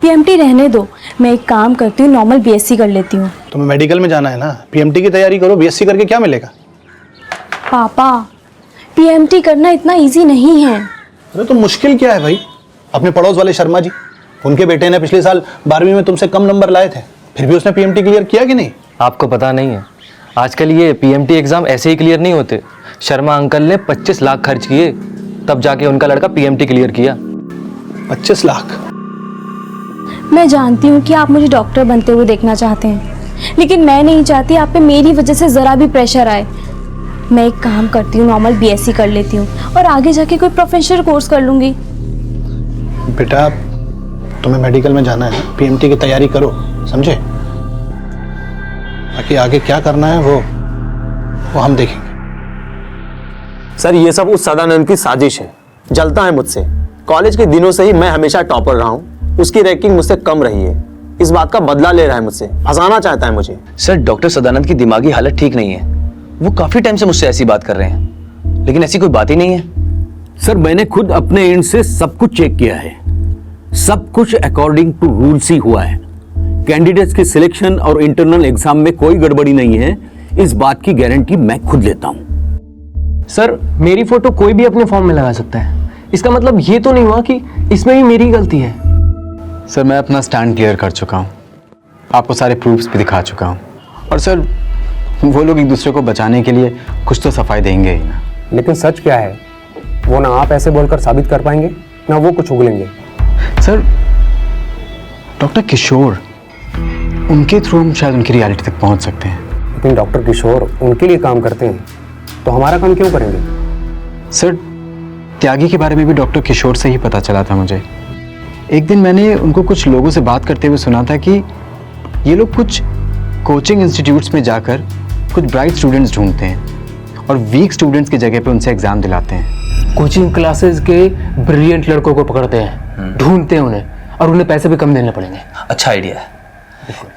पीएमटी रहने दो, मैं एक काम करती हूँ, नॉर्मल बीएससी कर लेती हूँ। तुम्हें मेडिकल में जाना है ना, पीएमटी की तैयारी करो, बीएससी करके क्या मिलेगा? पापा, पीएमटी करना इतना इजी नहीं है। अरे तो मुश्किल क्या है भाई? अपने पड़ोस वाले शर्मा जी, उनके बेटे ने पिछले साल 12वीं में तुमसे कम नंबर लाए थे, फिर भी उसने पीएमटी क्लियर किया कि नहीं? आपको पता नहीं है, आजकल ये पीएमटी एग्जाम ऐसे ही क्लियर नहीं होते। शर्मा अंकल ने 25 लाख खर्च किए, तब जाके उनका लड़का पीएमटी क्लियर किया। 25 लाख? मैं जानती हूँ कि आप मुझे डॉक्टर बनते हुए देखना चाहते हैं, लेकिन मैं नहीं चाहती आप पे मेरी वजह से जरा भी प्रेशर आए। मैं एक काम करती हूँ, नॉर्मल बीएससी कर लेती हूँ और आगे जाके कोई प्रोफेशनल कोर्स कर लूंगी। बेटा, तुम्हें मेडिकल में जाना है, पीएमटी की तैयारी करो, समझे? बाकी आगे क्या करना है वो हम देखेंगे। सर ये सब उस सदानंद की साजिश है, जलता है मुझसे। कॉलेज के दिनों से ही मैं हमेशा टॉपर रहा हूँ, उसकी रैंकिंग मुझसे कम रही है। इस बात का बदला ले रहा है मुझसे, फंसाना चाहता है मुझे। सर डॉक्टर सदानंद की दिमागी हालत ठीक नहीं है, वो काफी टाइम से मुझसे ऐसी बात कर रहे हैं, लेकिन ऐसी कोई बात ही नहीं है। सर मैंने खुद अपने एंड से सब कुछ चेक किया है, सब कुछ अकॉर्डिंग टू रूल्स ही हुआ है। कैंडिडेट्स के सिलेक्शन और इंटरनल एग्जाम में कोई गड़बड़ी नहीं है, इस बात की गारंटी मैं खुद लेता हूं। सर मेरी फोटो कोई भी अपने फॉर्म में लगा सकता है, इसका मतलब ये तो नहीं हुआ कि इसमें भी मेरी गलती है। सर मैं अपना स्टैंड क्लियर कर चुका हूँ, आपको सारे प्रूफ्स भी दिखा चुका हूँ, और सर वो लोग एक दूसरे को बचाने के लिए कुछ तो सफाई देंगे ही ना। लेकिन सच क्या है वो ना आप ऐसे बोलकर साबित कर पाएंगे ना वो कुछ उगलेंगे। सर डॉक्टर किशोर, उनके थ्रू हम शायद उनकी रियलिटी तक पहुंच सकते हैं। लेकिन डॉक्टर किशोर उनके लिए काम करते हैं, तो हमारा काम क्यों करेंगे? सर त्यागी के बारे में भी डॉक्टर किशोर से ही पता चला था मुझे। एक दिन मैंने उनको कुछ लोगों से बात करते हुए सुना था कि ये लोग कुछ कोचिंग इंस्टीट्यूट्स में जाकर कुछ ब्राइट स्टूडेंट्स ढूंढते हैं और वीक स्टूडेंट्स की जगह पे उनसे एग्जाम दिलाते हैं। कोचिंग क्लासेस के ब्रिलियंट लड़कों को पकड़ते हैं, ढूंढते हैं उन्हें, और उन्हें पैसे भी कम देने पड़ेंगे। अच्छा आइडिया है,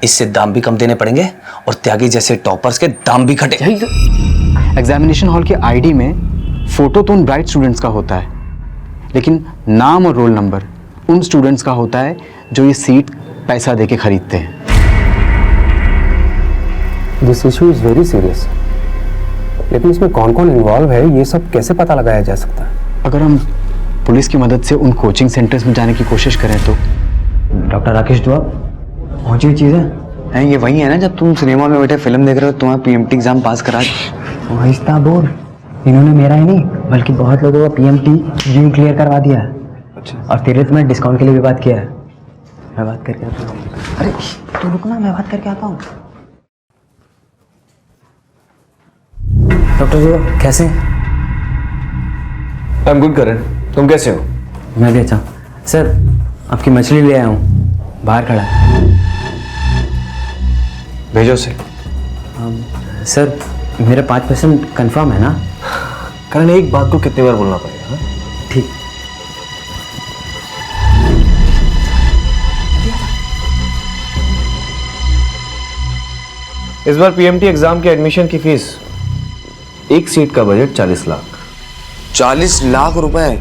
इससे दाम भी कम देने पड़ेंगे और त्यागी जैसे टॉपर्स के दाम भी घटे। एग्जामिनेशन हॉल के आईडी में फोटो तो उन ब्राइट स्टूडेंट्स का होता है, लेकिन नाम और रोल नंबर उन स्टूडेंट्स का होता है जो ये सीट पैसा देके खरीदते हैं। This issue is very serious, लेकिन इसमें कौन कौन इन्वॉल्व है ये सब कैसे पता लगाया जा सकता है? अगर हम पुलिस की मदद से उन कोचिंग सेंटर्स में जाने की कोशिश करें तो। डॉक्टर राकेश दुआ पहुंची चीज़ है, ये वही है ना जब तुम सिनेमा में बैठे फिल्म देख रहे हो, तुम्हारा पीएमटी एग्जाम पास करा। वही था बोल, इन्होंने मेरा ही नहीं बल्कि बहुत लोगों का पीएमटी ड्रीम क्लियर करवा दिया। अच्छा। और तेरे तो मैं डिस्काउंट के लिए भी बात किया है। मैं बात करके आता हूँ। अरे तू रुकना, मैं बात करके आता हूँ। डॉक्टर जी कैसे हैं? आई एम गुड करण, तुम कैसे हो? मैं भी अच्छा। सर आपकी मछली ले आया हूँ, बाहर खड़ा है। भेजो से। सर मेरा 5% कंफर्म है ना? करण एक बात को कितनी बार बोलना पड़ेगा? ठीक। इस बार पीएमटी एग्जाम के एडमिशन की फीस, एक सीट का बजट 40 लाख। 40 लाख रुपए?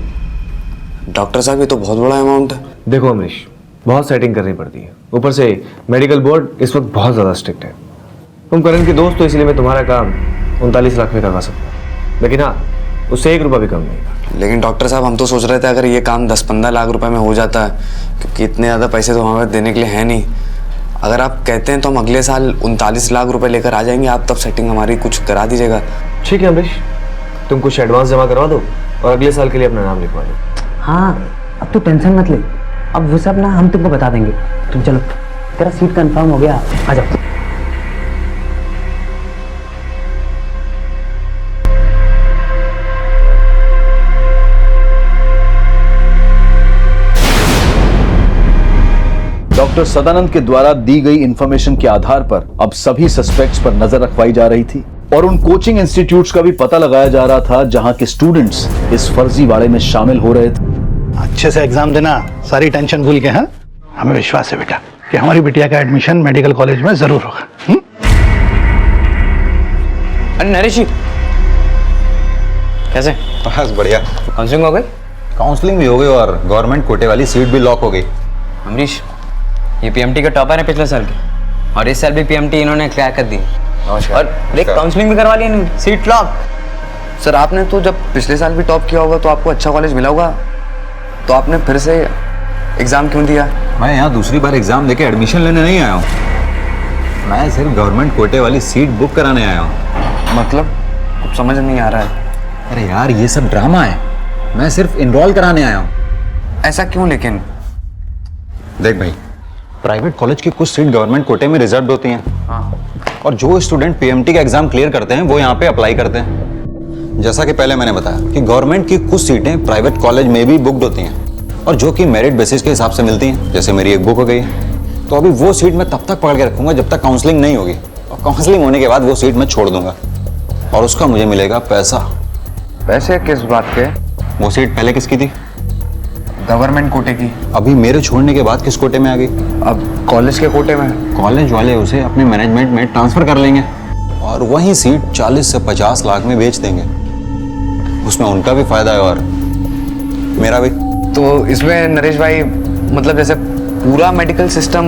डॉक्टर साहब ये तो बहुत बड़ा अमाउंट है। देखो अमरीश, बहुत सेटिंग करनी पड़ती है, ऊपर से मेडिकल बोर्ड इस वक्त बहुत ज्यादा स्ट्रिक्ट है। तुम करण की दोस्त हो इसलिए मैं तुम्हारा काम 39 लाख में करवा सकता हूँ, लेकिन हाँ उससे 1 रुपया भी कम नहीं। लेकिन डॉक्टर साहब हम तो सोच रहे थे अगर ये काम 10-15 लाख रुपए में हो जाता है, क्योंकि इतने ज़्यादा पैसे तो हमें देने के लिए है नहीं। अगर आप कहते हैं तो हम अगले साल 39 लाख रुपए लेकर आ जाएंगे, आप तब सेटिंग हमारी कुछ करा दीजिएगा। ठीक है अमरीश, तुम कुछ एडवांस जमा करवा दो और अगले साल के लिए अपना नाम लिखवा दो। हाँ अब तो टेंशन मत ले, अब वो सब ना हम तुमको बता देंगे। तुम चलो, तेरा सीट कंफर्म हो गया, आ जाओ। डॉक्टर सदानंद के द्वारा दी गई इंफॉर्मेशन के आधार पर अब सभी सस्पेक्ट्स पर नजर रखवाई जा रही थी और उन कोचिंग इंस्टीट्यूट्स का भी पता लगाया जा रहा था जहां के स्टूडेंट्स इस फर्जीवाड़े में शामिल हो रहे थे। अच्छे से एग्जाम देना, सारी टेंशन भूल के। हाँ, हमें विश्वास है बेटा कि हमारी बिटिया का एडमिशन मेडिकल कॉलेज में जरूर होगा। अरे नरेश जी कैसे? बस बढ़िया। काउंसलिंग हो गई? काउंसलिंग भी हो गई और गवर्नमेंट कोटे वाली सीट भी लॉक हो गई। अमरीश ये पीएमटी का टॉपर है पिछले साल के, और इस साल भी पीएमटी इन्होंने क्लियर कर दी और देख काउंसलिंग भी करवा ली इन्होंने, सीट लॉक। सर आपने तो जब पिछले साल भी टॉप किया होगा तो आपको अच्छा कॉलेज मिला होगा, तो आपने फिर से एग्जाम क्यों दिया? मैं यहाँ दूसरी बार एग्जाम देके एडमिशन लेने नहीं आया हूँ, मैं सिर्फ गवर्नमेंट कोटे वाली सीट बुक कराने आया हूँ। मतलब कुछ समझ नहीं आ रहा है। अरे यार ये सब ड्रामा है, मैं सिर्फ इनरोल कराने आया हूँ। ऐसा क्यों? लेकिन देख भाई, प्राइवेट कॉलेज की कुछ सीट गवर्नमेंट कोटे में रिजर्व होती हैं। हाँ। और जो स्टूडेंट पीएमटी का एग्जाम क्लियर करते हैं वो यहाँ पे अप्लाई करते हैं। जैसा कि पहले मैंने बताया कि गवर्नमेंट की कुछ सीटें प्राइवेट कॉलेज में भी बुक्ड होती हैं, और जो कि मेरिट बेसिस के हिसाब से मिलती हैं, जैसे मेरी एक बुक हो गई है। तो अभी वो सीट मैं तब तक पकड़ के रखूंगा जब तक काउंसलिंग नहीं होगी, और काउंसलिंग होने के बाद वो सीट मैं छोड़ दूंगा और उसका मुझे मिलेगा पैसा। पैसे किस बात के? वो सीट पहले किसकी थी? गवर्नमेंट कोटे की। अभी मेरे छोड़ने के बाद किस कोटे में आ गई? अब कॉलेज के कोटे में। कॉलेज वाले उसे अपने मैनेजमेंट में ट्रांसफर कर लेंगे और वही सीट 40 से 50 लाख में बेच देंगे। उसमें उनका भी फायदा है और मेरा भी। तो इसमें नरेश भाई मतलब जैसे पूरा मेडिकल सिस्टम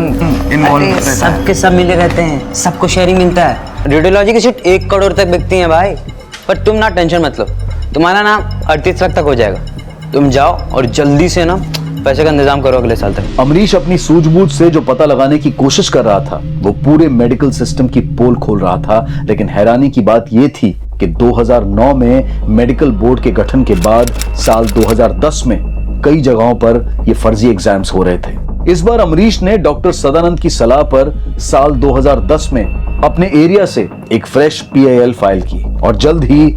इन्वॉल्व रहता है। सबके सब मिले रहते हैं, सबको शेयरिंग मिलता है। रेडियोलॉजी की सीट 1 करोड़ तक बिकती है भाई। पर तुम ना टेंशन मत लो, तुम्हारा नाम 38 लाख तक हो जाएगा। तुम जाओ और जल्दी से ना पैसे का इंतजाम करो अगले साल तक। अमरीश अपनी सूझबूझ से जो पता लगाने की कोशिश कर रहा था वो पूरे मेडिकल सिस्टम की पोल खोल रहा था, लेकिन हैरानी की बात यह थी कि 2009 में मेडिकल बोर्ड के गठन के बाद साल 2010 में कई जगहों पर ये फर्जी एग्जाम्स हो रहे थे। इस बार अमरीश ने डॉक्टर सदानंद की सलाह पर साल 2010 में अपने एरिया से एक फ्रेश PIL फाइल की और जल्द ही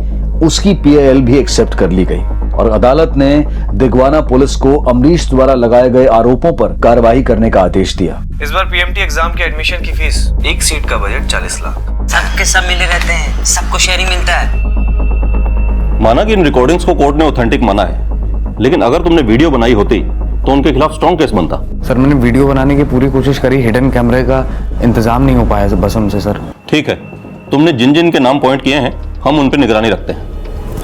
उसकी PIL भी एक्सेप्ट कर ली गई और अदालत ने दिगवाना पुलिस को अमरीश द्वारा लगाए गए आरोपों पर कार्रवाई करने का आदेश दिया। इस बार PMT एग्जाम के एडमिशन की फीस, एक सीट का बजट 40 लाख। सबके सब मिले रहते हैं, सबको शेयरिंग मिलता है। माना कि इन रिकॉर्डिंग्स को कोर्ट ने ऑथेंटिक माना है, लेकिन अगर तुमने वीडियो बनाई होती तो उनके खिलाफ स्ट्रॉन्ग केस बनता। सर मैंने वीडियो बनाने की पूरी कोशिश करी, हिडन कैमरे का इंतजाम नहीं हो पाया बस उनसे सर। ठीक है, तुमने जिन जिन के नाम पॉइंट किए हैं हम उन पर निगरानी रखते हैं।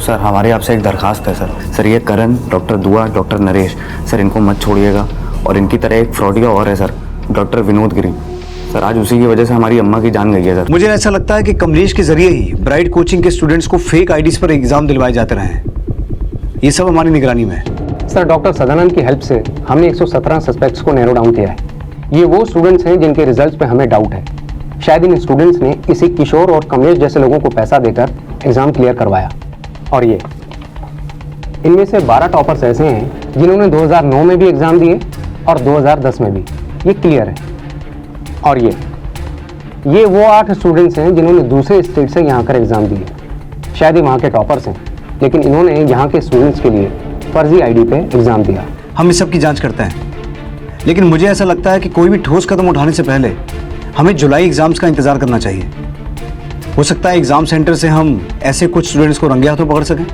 सर हमारी आपसे एक दरखास्त है सर ये करण, डॉक्टर दुआ, डॉक्टर नरेश, सर इनको मत छोड़िएगा। और इनकी तरह एक फ्रॉडिया और है सर, डॉक्टर विनोद गिरी। सर आज उसी की वजह से हमारी अम्मा की जान गई है सर। मुझे ऐसा लगता है कि कमलेश के जरिए ही ब्राइट कोचिंग के स्टूडेंट्स को फेक आईडीज पर एग्जाम दिलवाए जाते रहे हैं। ये सब हमारी निगरानी में है। सर डॉक्टर सदानंद की हेल्प से हमने 117 सस्पेक्ट्स को नैरो डाउन किया है। ये वो स्टूडेंट्स हैं जिनके रिजल्ट्स पे हमें डाउट है। शायद इन स्टूडेंट्स ने इसी किशोर और कमलेश जैसे लोगों को पैसा देकर एग्जाम क्लियर करवाया। और ये इनमें से 12 टॉपर्स ऐसे हैं जिन्होंने 2009 में भी एग्जाम दिए और 2010 में भी, ये क्लियर है। और ये वो 8 स्टूडेंट्स हैं जिन्होंने दूसरे स्टेट से यहाँ कर एग्जाम दिए। शायद ये वहाँ के टॉपर्स हैं, लेकिन इन्होंने यहाँ के स्टूडेंट्स के लिए फर्जी आईडी पे एग्जाम दिया। हम इस सब की जांच करते हैं, लेकिन मुझे ऐसा लगता है कि कोई भी ठोस कदम उठाने से पहले हमें जुलाई एग्जाम्स का इंतजार करना चाहिए। हो सकता है एग्जाम सेंटर से हम ऐसे कुछ स्टूडेंट्स को रंगे हाथों पकड़ सकें।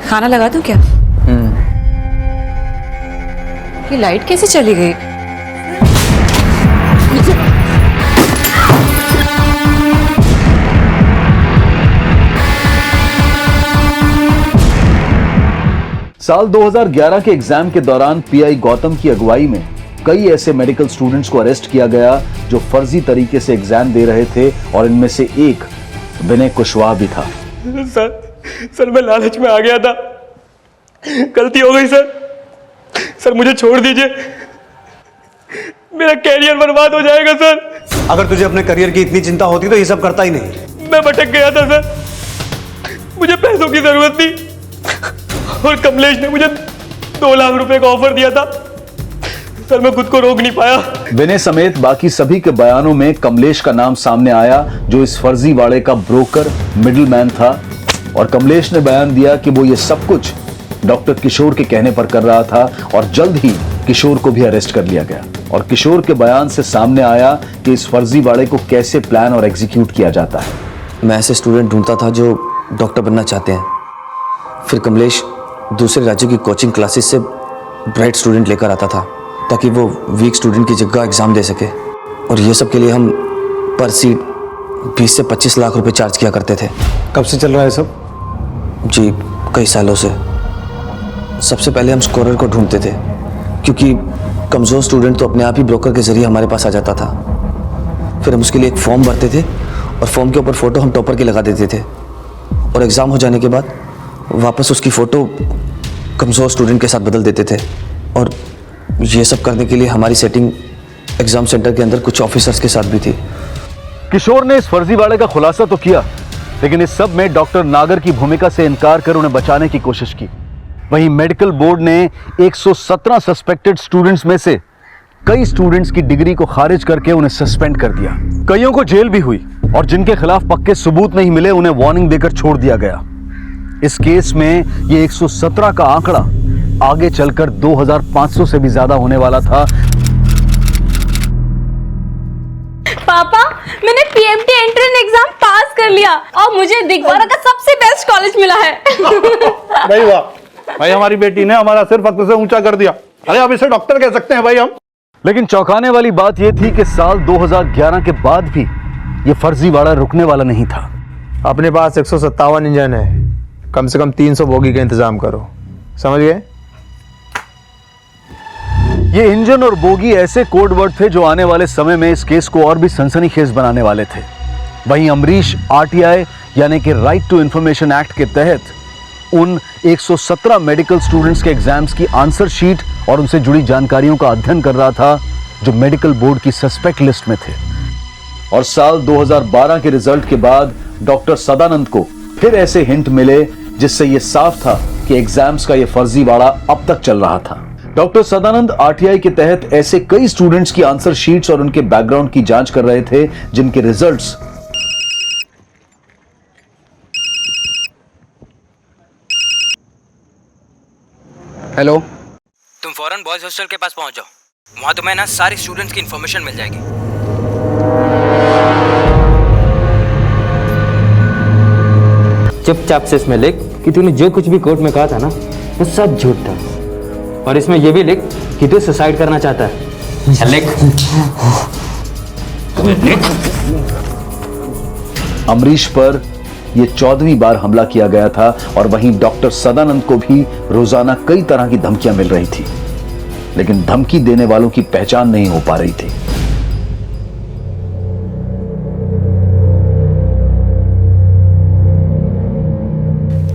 खाना लगा दूं क्या? ये लाइट कैसे चली गई? साल 2011 के एग्जाम के दौरान PI गौतम की अगुवाई में कई ऐसे मेडिकल स्टूडेंट्स को अरेस्ट किया गया जो फर्जी तरीके से एग्जाम दे रहे थे और इनमें से एक विनय कुशवाहा भी था। सर मैं लालच में आ गया था, गलती हो गई सर मुझे छोड़ दीजिए, मेरा कैरियर बर्बाद हो जाएगा सर। अगर तुझे अपने करियर की इतनी चिंता होती तो ये सब करता ही नहीं। मैं भटक गया था सर, मुझे पैसों की जरूरत थी और कमलेश ने मुझे 2 लाख रुपए का ऑफर दिया था सर, मैं खुद को रोक नहीं पाया। विनय समेत बाकी सभी के बयानों में कमलेश का नाम सामने आया जो इस फर्जी वाड़े का ब्रोकर मिडिलमैन था और कमलेश ने बयान दिया कि वो ये सब कुछ डॉक्टर किशोर के कहने पर कर रहा था और जल्द ही किशोर को भी अरेस्ट कर लिया गया। और किशोर के बयान से सामने आया कि इस फर्जी वाड़े को कैसे प्लान और एग्जीक्यूट किया जाता है। मैं ऐसे स्टूडेंट ढूंढता था जो डॉक्टर बनना चाहते हैं। फिर दूसरे राज्यों की कोचिंग क्लासेस से ब्राइट स्टूडेंट लेकर आता था ताकि वो वीक स्टूडेंट की जगह एग्जाम दे सके, और ये सब के लिए हम पर सीट 20 से 25 लाख रुपए चार्ज किया करते थे। कब से चल रहा है सब? जी कई सालों से। सबसे पहले हम स्कोरर को ढूंढते थे, क्योंकि कमज़ोर स्टूडेंट तो अपने आप ही ब्रोकर के जरिए हमारे पास आ जाता था। फिर हम उसके लिए एक फॉर्म भरते थे और फॉर्म के ऊपर फ़ोटो हम टॉपर की लगा देते थे, और एग्ज़ाम हो जाने के बाद वापस उसकी फ़ोटो कमज़ोर स्टूडेंट के साथ बदल देते थे। और ये सब करने के लिए हमारी सेटिंग एग्ज़ाम सेंटर के अंदर कुछ ऑफिसर्स के साथ भी थी। किशोर ने इस फर्जीवाड़े का खुलासा तो किया, लेकिन इस सब में डॉक्टर नागर की भूमिका से इनकार कर उन्हें बचाने की कोशिश की। वहीं मेडिकल बोर्ड ने 117 सस्पेक्टेड स्टूडेंट्स में से कई स्टूडेंट्स की डिग्री को खारिज करके उन्हें सस्पेंड कर दिया। कईयों को जेल भी हुई और जिनके खिलाफ पक्के सबूत नहीं मिले उन्हें वार्निंग देकर छोड़ दिया गया। इस केस में ये 117 का आंकड़ा आगे चलकर 2500 से भी ज्यादा होने वाला था। पापा, मैंने पीएमटी एंट्रेंस एग्जाम पास कर लिया और मुझे दिगवारा का सबसे बेस्ट कॉलेज मिला है। भाई वाह भाई, हमारी बेटी ने हमारा सिर फख्र से ऊंचा कर दिया। अरे अब इसे डॉक्टर कह सकते हैं भाई हम। लेकिन चौंकाने वाली बात यह थी कि साल 2011 के बाद भी यह फर्जीवाड़ा रुकने वाला नहीं था। अपने पास 157 इंजन है, कम से कम 300 बोगी का इंतजाम करो, समझ गए? ये इंजन और बोगी ऐसे कोड वर्ड थे जो आने वाले समय में इस केस को और भी सनसनीखेज बनाने वाले थे। वहीं अमरीश आरटीआई यानी कि राइट टू इंफॉर्मेशन एक्ट के तहत उन 117 मेडिकल स्टूडेंट्स के एग्जाम्स की आंसर शीट और उनसे जुड़ी जानकारियों का अध्ययन कर रहा था जो मेडिकल बोर्ड की सस्पेक्ट लिस्ट में थे। और साल 2012 के रिजल्ट के बाद डॉक्टर सदानंद को फिर ऐसे हिंट मिले जिससे यह साफ था कि एग्जाम्स का यह फर्जीवाड़ा अब तक चल रहा था। डॉक्टर सदानंद आरटीआई के तहत ऐसे कई स्टूडेंट्स की आंसर शीट्स और उनके बैकग्राउंड की जांच कर रहे थे जिनके रिजल्ट्स हेलो, तुम फौरन बॉयज हॉस्टल के पास पहुंच जाओ, वहां तुम्हें ना सारे स्टूडेंट्स की इंफॉर्मेशन मिल जाएगी। चुपचाप से इसमें लिख कि तूने जो कुछ भी कोर्ट में कहा था ना वो सब झूठ था, और इसमें ये भी लिख कि तू सुसाइड करना चाहता है। चल लिख। अमरीश पर यह 14वीं बार हमला किया गया था और वहीं डॉक्टर सदानंद को भी रोजाना कई तरह की धमकियां मिल रही थी, लेकिन धमकी देने वालों की पहचान नहीं हो पा रही थी।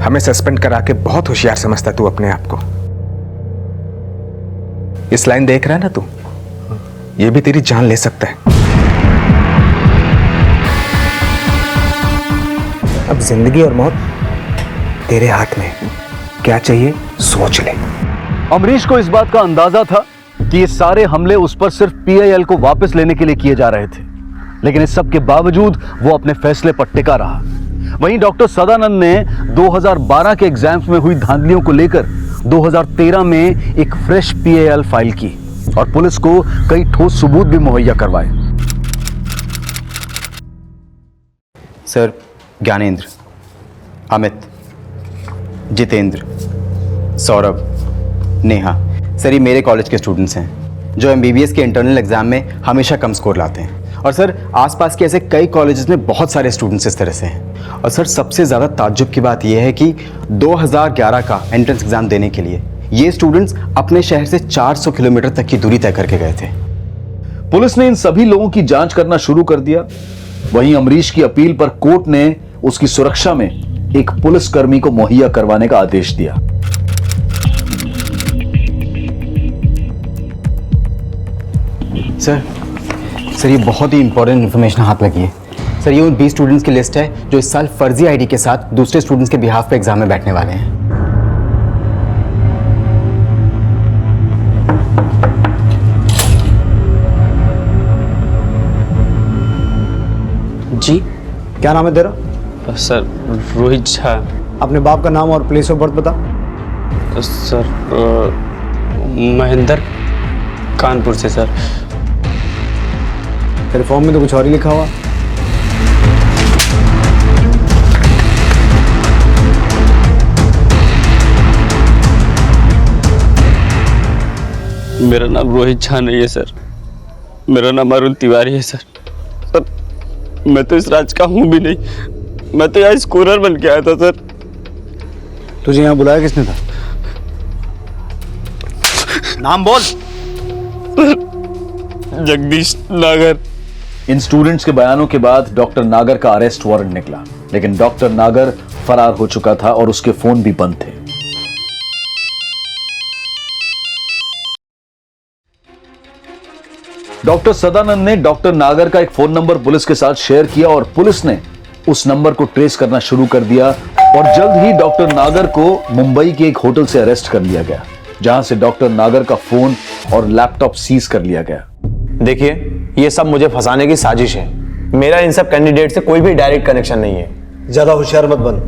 हमें सस्पेंड करा के बहुत होशियार समझता तू अपने आप को। इस लाइन देख रहा है ना तू, ये भी तेरी जान ले सकता है। अब जिंदगी और मौत तेरे हाथ में, क्या चाहिए सोच ले। अमरीश को इस बात का अंदाजा था कि ये सारे हमले उस पर सिर्फ पीआईएल को वापस लेने के लिए किए जा रहे थे, लेकिन इस सब के बावजूद वो अपने फैसले पर टिका रहा। वहीं डॉक्टर सदानंद ने 2012 के एग्जाम्स में हुई धांधलियों को लेकर 2013 में एक फ्रेश पीआईएल फाइल की और पुलिस को कई ठोस सबूत भी मुहैया करवाए। सर, ज्ञानेंद्र, अमित, जितेंद्र, सौरभ, नेहा, सर ये मेरे कॉलेज के स्टूडेंट्स हैं जो एमबीबीएस के इंटरनल एग्जाम में हमेशा कम स्कोर लाते हैं। और सर आसपास के ऐसे कई कॉलेजेस में बहुत सारे स्टूडेंट्स इस तरह से हैं। और सर सबसे ज़्यादा ताज्जुब की बात यह है कि 2011 का एंट्रेंस एग्ज़ाम देने के लिए ये स्टूडेंट्स अपने शहर से 400 किलोमीटर तक की दूरी तय करके गए थे। पुलिस ने इन सभी लोगों की जांच करना शुरू कर दिया। वहीं अमरीश की अपील पर कोर्ट ने उसकी सुरक्षा में एक पुलिसकर्मी को मुहैया करवाने का आदेश दिया। सर ये बहुत ही इंपॉर्टेंट इन्फॉर्मेशन हाथ लगी है। सर ये उन 20 स्टूडेंट्स की लिस्ट है जो इस साल फर्जी आईडी के साथ दूसरे स्टूडेंट्स के बिहाफ पे एग्जाम में बैठने वाले हैं। जी, क्या नाम है तेरा? सर रोहित झा। अपने बाप का नाम और प्लेस ऑफ बर्थ बता। सर महेंद्र, कानपुर से सर। तेरे फॉर्म में तो कुछ और ही लिखा हुआ। मेरा नाम रोहित झा नहीं है सर, मेरा नाम अरुण तिवारी है सर। सर मैं तो इस राज का हूं भी नहीं, मैं तो यहाँ स्कूलर बन के आया था सर। तुझे यहाँ बुलाया किसने था? नाम बोल। जगदीश नागर। इन स्टूडेंट्स के बयानों के बाद डॉक्टर नागर का अरेस्ट वारंट निकला, लेकिन डॉक्टर नागर फरार हो चुका था और उसके फोन भी बंद थे। डॉक्टर सदानंद ने डॉक्टर नागर का एक फोन नंबर पुलिस के साथ शेयर किया और पुलिस ने उस नंबर को ट्रेस करना शुरू कर दिया और जल्द ही डॉक्टर नागर को मुंबई के एक होटल से अरेस्ट कर लिया गया, जहां से डॉक्टर नागर का फोन और लैपटॉप सीज कर लिया गया। देखिए, ये सब मुझे फंसाने की साजिश है। मेरा इन सब कैंडिडेट से कोई भी डायरेक्ट कनेक्शन नहीं है। ज्यादा होशियार मत बन।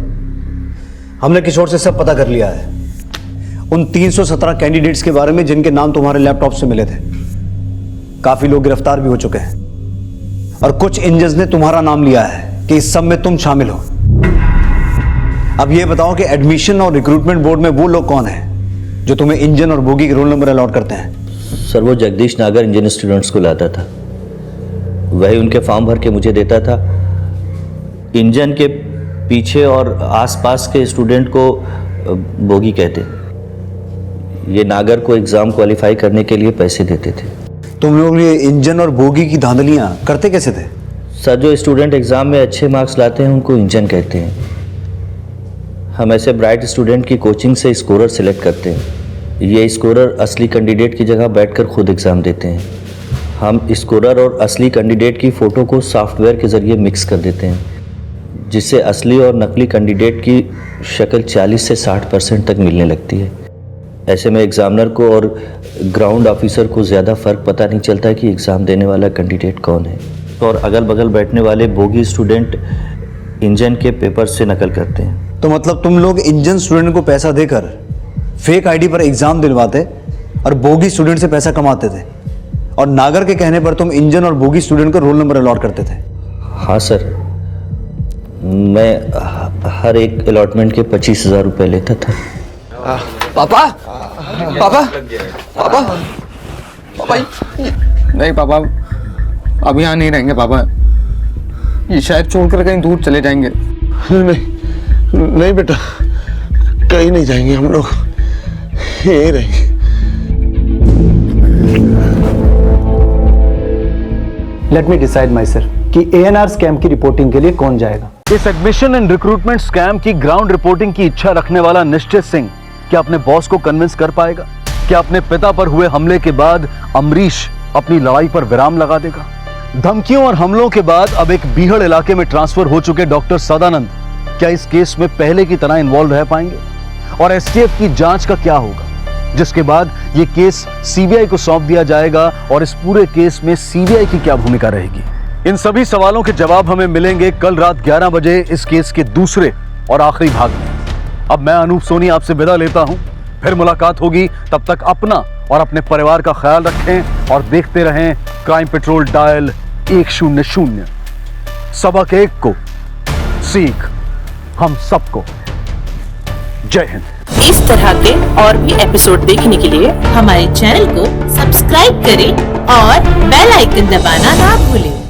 हमने किशोर से सब पता कर लिया है, उन 317 कैंडिडेट्स के बारे में जिनके नाम तुम्हारे लैपटॉप से मिले थे। काफी लोग गिरफ्तार भी हो चुके हैं और कुछ इंजन्स ने तुम्हारा नाम लिया है कि इस सब में तुम शामिल हो। अब ये बताओ कि एडमिशन और रिक्रूटमेंट बोर्ड में वो लोग कौन हैं जो तुम्हें इंजन और बोगी के रोल नंबर अलॉट करते हैं? सर, वो जगदीश नागर इंजन स्टूडेंट्स को लाता था, वही उनके फॉर्म भर के मुझे देता था। इंजन के पीछे और आसपास के स्टूडेंट को बोगी कहते। ये नागर को एग्ज़ाम क्वालिफाई करने के लिए पैसे देते थे। तुम लोग ये इंजन और बोगी की धांधलियां करते कैसे थे? सर, जो स्टूडेंट एग्ज़ाम में अच्छे मार्क्स लाते हैं उनको इंजन कहते हैं। हम ऐसे ब्राइट स्टूडेंट की कोचिंग से स्कोरर सेलेक्ट करते हैं। ये स्कोरर असली कैंडिडेट की जगह बैठकर खुद एग्ज़ाम देते हैं। हम स्कोरर और असली कैंडिडेट की फ़ोटो को सॉफ्टवेयर के ज़रिए मिक्स कर देते हैं, जिससे असली और नकली कैंडिडेट की शक्ल 40 से 60% तक मिलने लगती है। ऐसे में एग्ज़ामिनर को और ग्राउंड ऑफिसर को ज़्यादा फ़र्क पता नहीं चलता कि एग्ज़ाम देने वाला कैंडिडेट कौन है। और अगल बगल बैठने वाले बोगी स्टूडेंट इंजन के पेपर से नकल करते हैं। तो मतलब तुम लोग इंजन स्टूडेंट को पैसा देकर फेक आईडी पर एग्ज़ाम दिलवाते और बोगी स्टूडेंट से पैसा कमाते थे, और नागर के कहने पर तुम इंजन और बोगी स्टूडेंट को रोल नंबर अलॉट करते थे? हाँ सर, मैं हर एक अलॉटमेंट के 25,000 रुपये लेता था। पापा पापा पापा पापा नहीं पापा, अब यहाँ नहीं रहेंगे पापा, ये शायद छोड़कर कहीं दूर चले जाएंगे। नहीं नहीं बेटा, कहीं नहीं जाएंगे हम लोग, यहीं रहेंगे। Let me decide my sir कि ANR स्कैम की रिपोर्टिंग के लिए कौन जाएगा। इस एडमिशन एंड रिक्रूटमेंट स्कैम की ग्राउंड रिपोर्टिंग की इच्छा रखने वाला निश्चित सिंह क्या अपने बॉस को कन्विंस कर पाएगा? क्या अपने पिता पर हुए हमले के बाद अमरीश अपनी लड़ाई पर विराम लगा देगा? धमकियों और हमलों के बाद अब एक बीहड़ इलाके में ट्रांसफर हो चुके डॉक्टर सदानंद क्या इस केस में पहले की तरह इन्वॉल्व रह पाएंगे? और STF की जांच का क्या होगा, जिसके बाद ये केस CBI को सौंप दिया जाएगा? और इस पूरे केस में CBI की क्या भूमिका रहेगी? इन सभी सवालों के जवाब हमें मिलेंगे कल रात 11 बजे इस केस के दूसरे और आखिरी भाग में। अब मैं अनूप सोनी आपसे विदा लेता हूं, फिर मुलाकात होगी। तब तक अपना और अपने परिवार का ख्याल रखें और देखते रहें क्राइम पेट्रोल डायल 100। सबक एक को सीख हम सबको। जय हिंद। इस तरह के और भी एपिसोड देखने के लिए हमारे चैनल को सब्सक्राइब करें और बेल आइकन दबाना ना भूलें।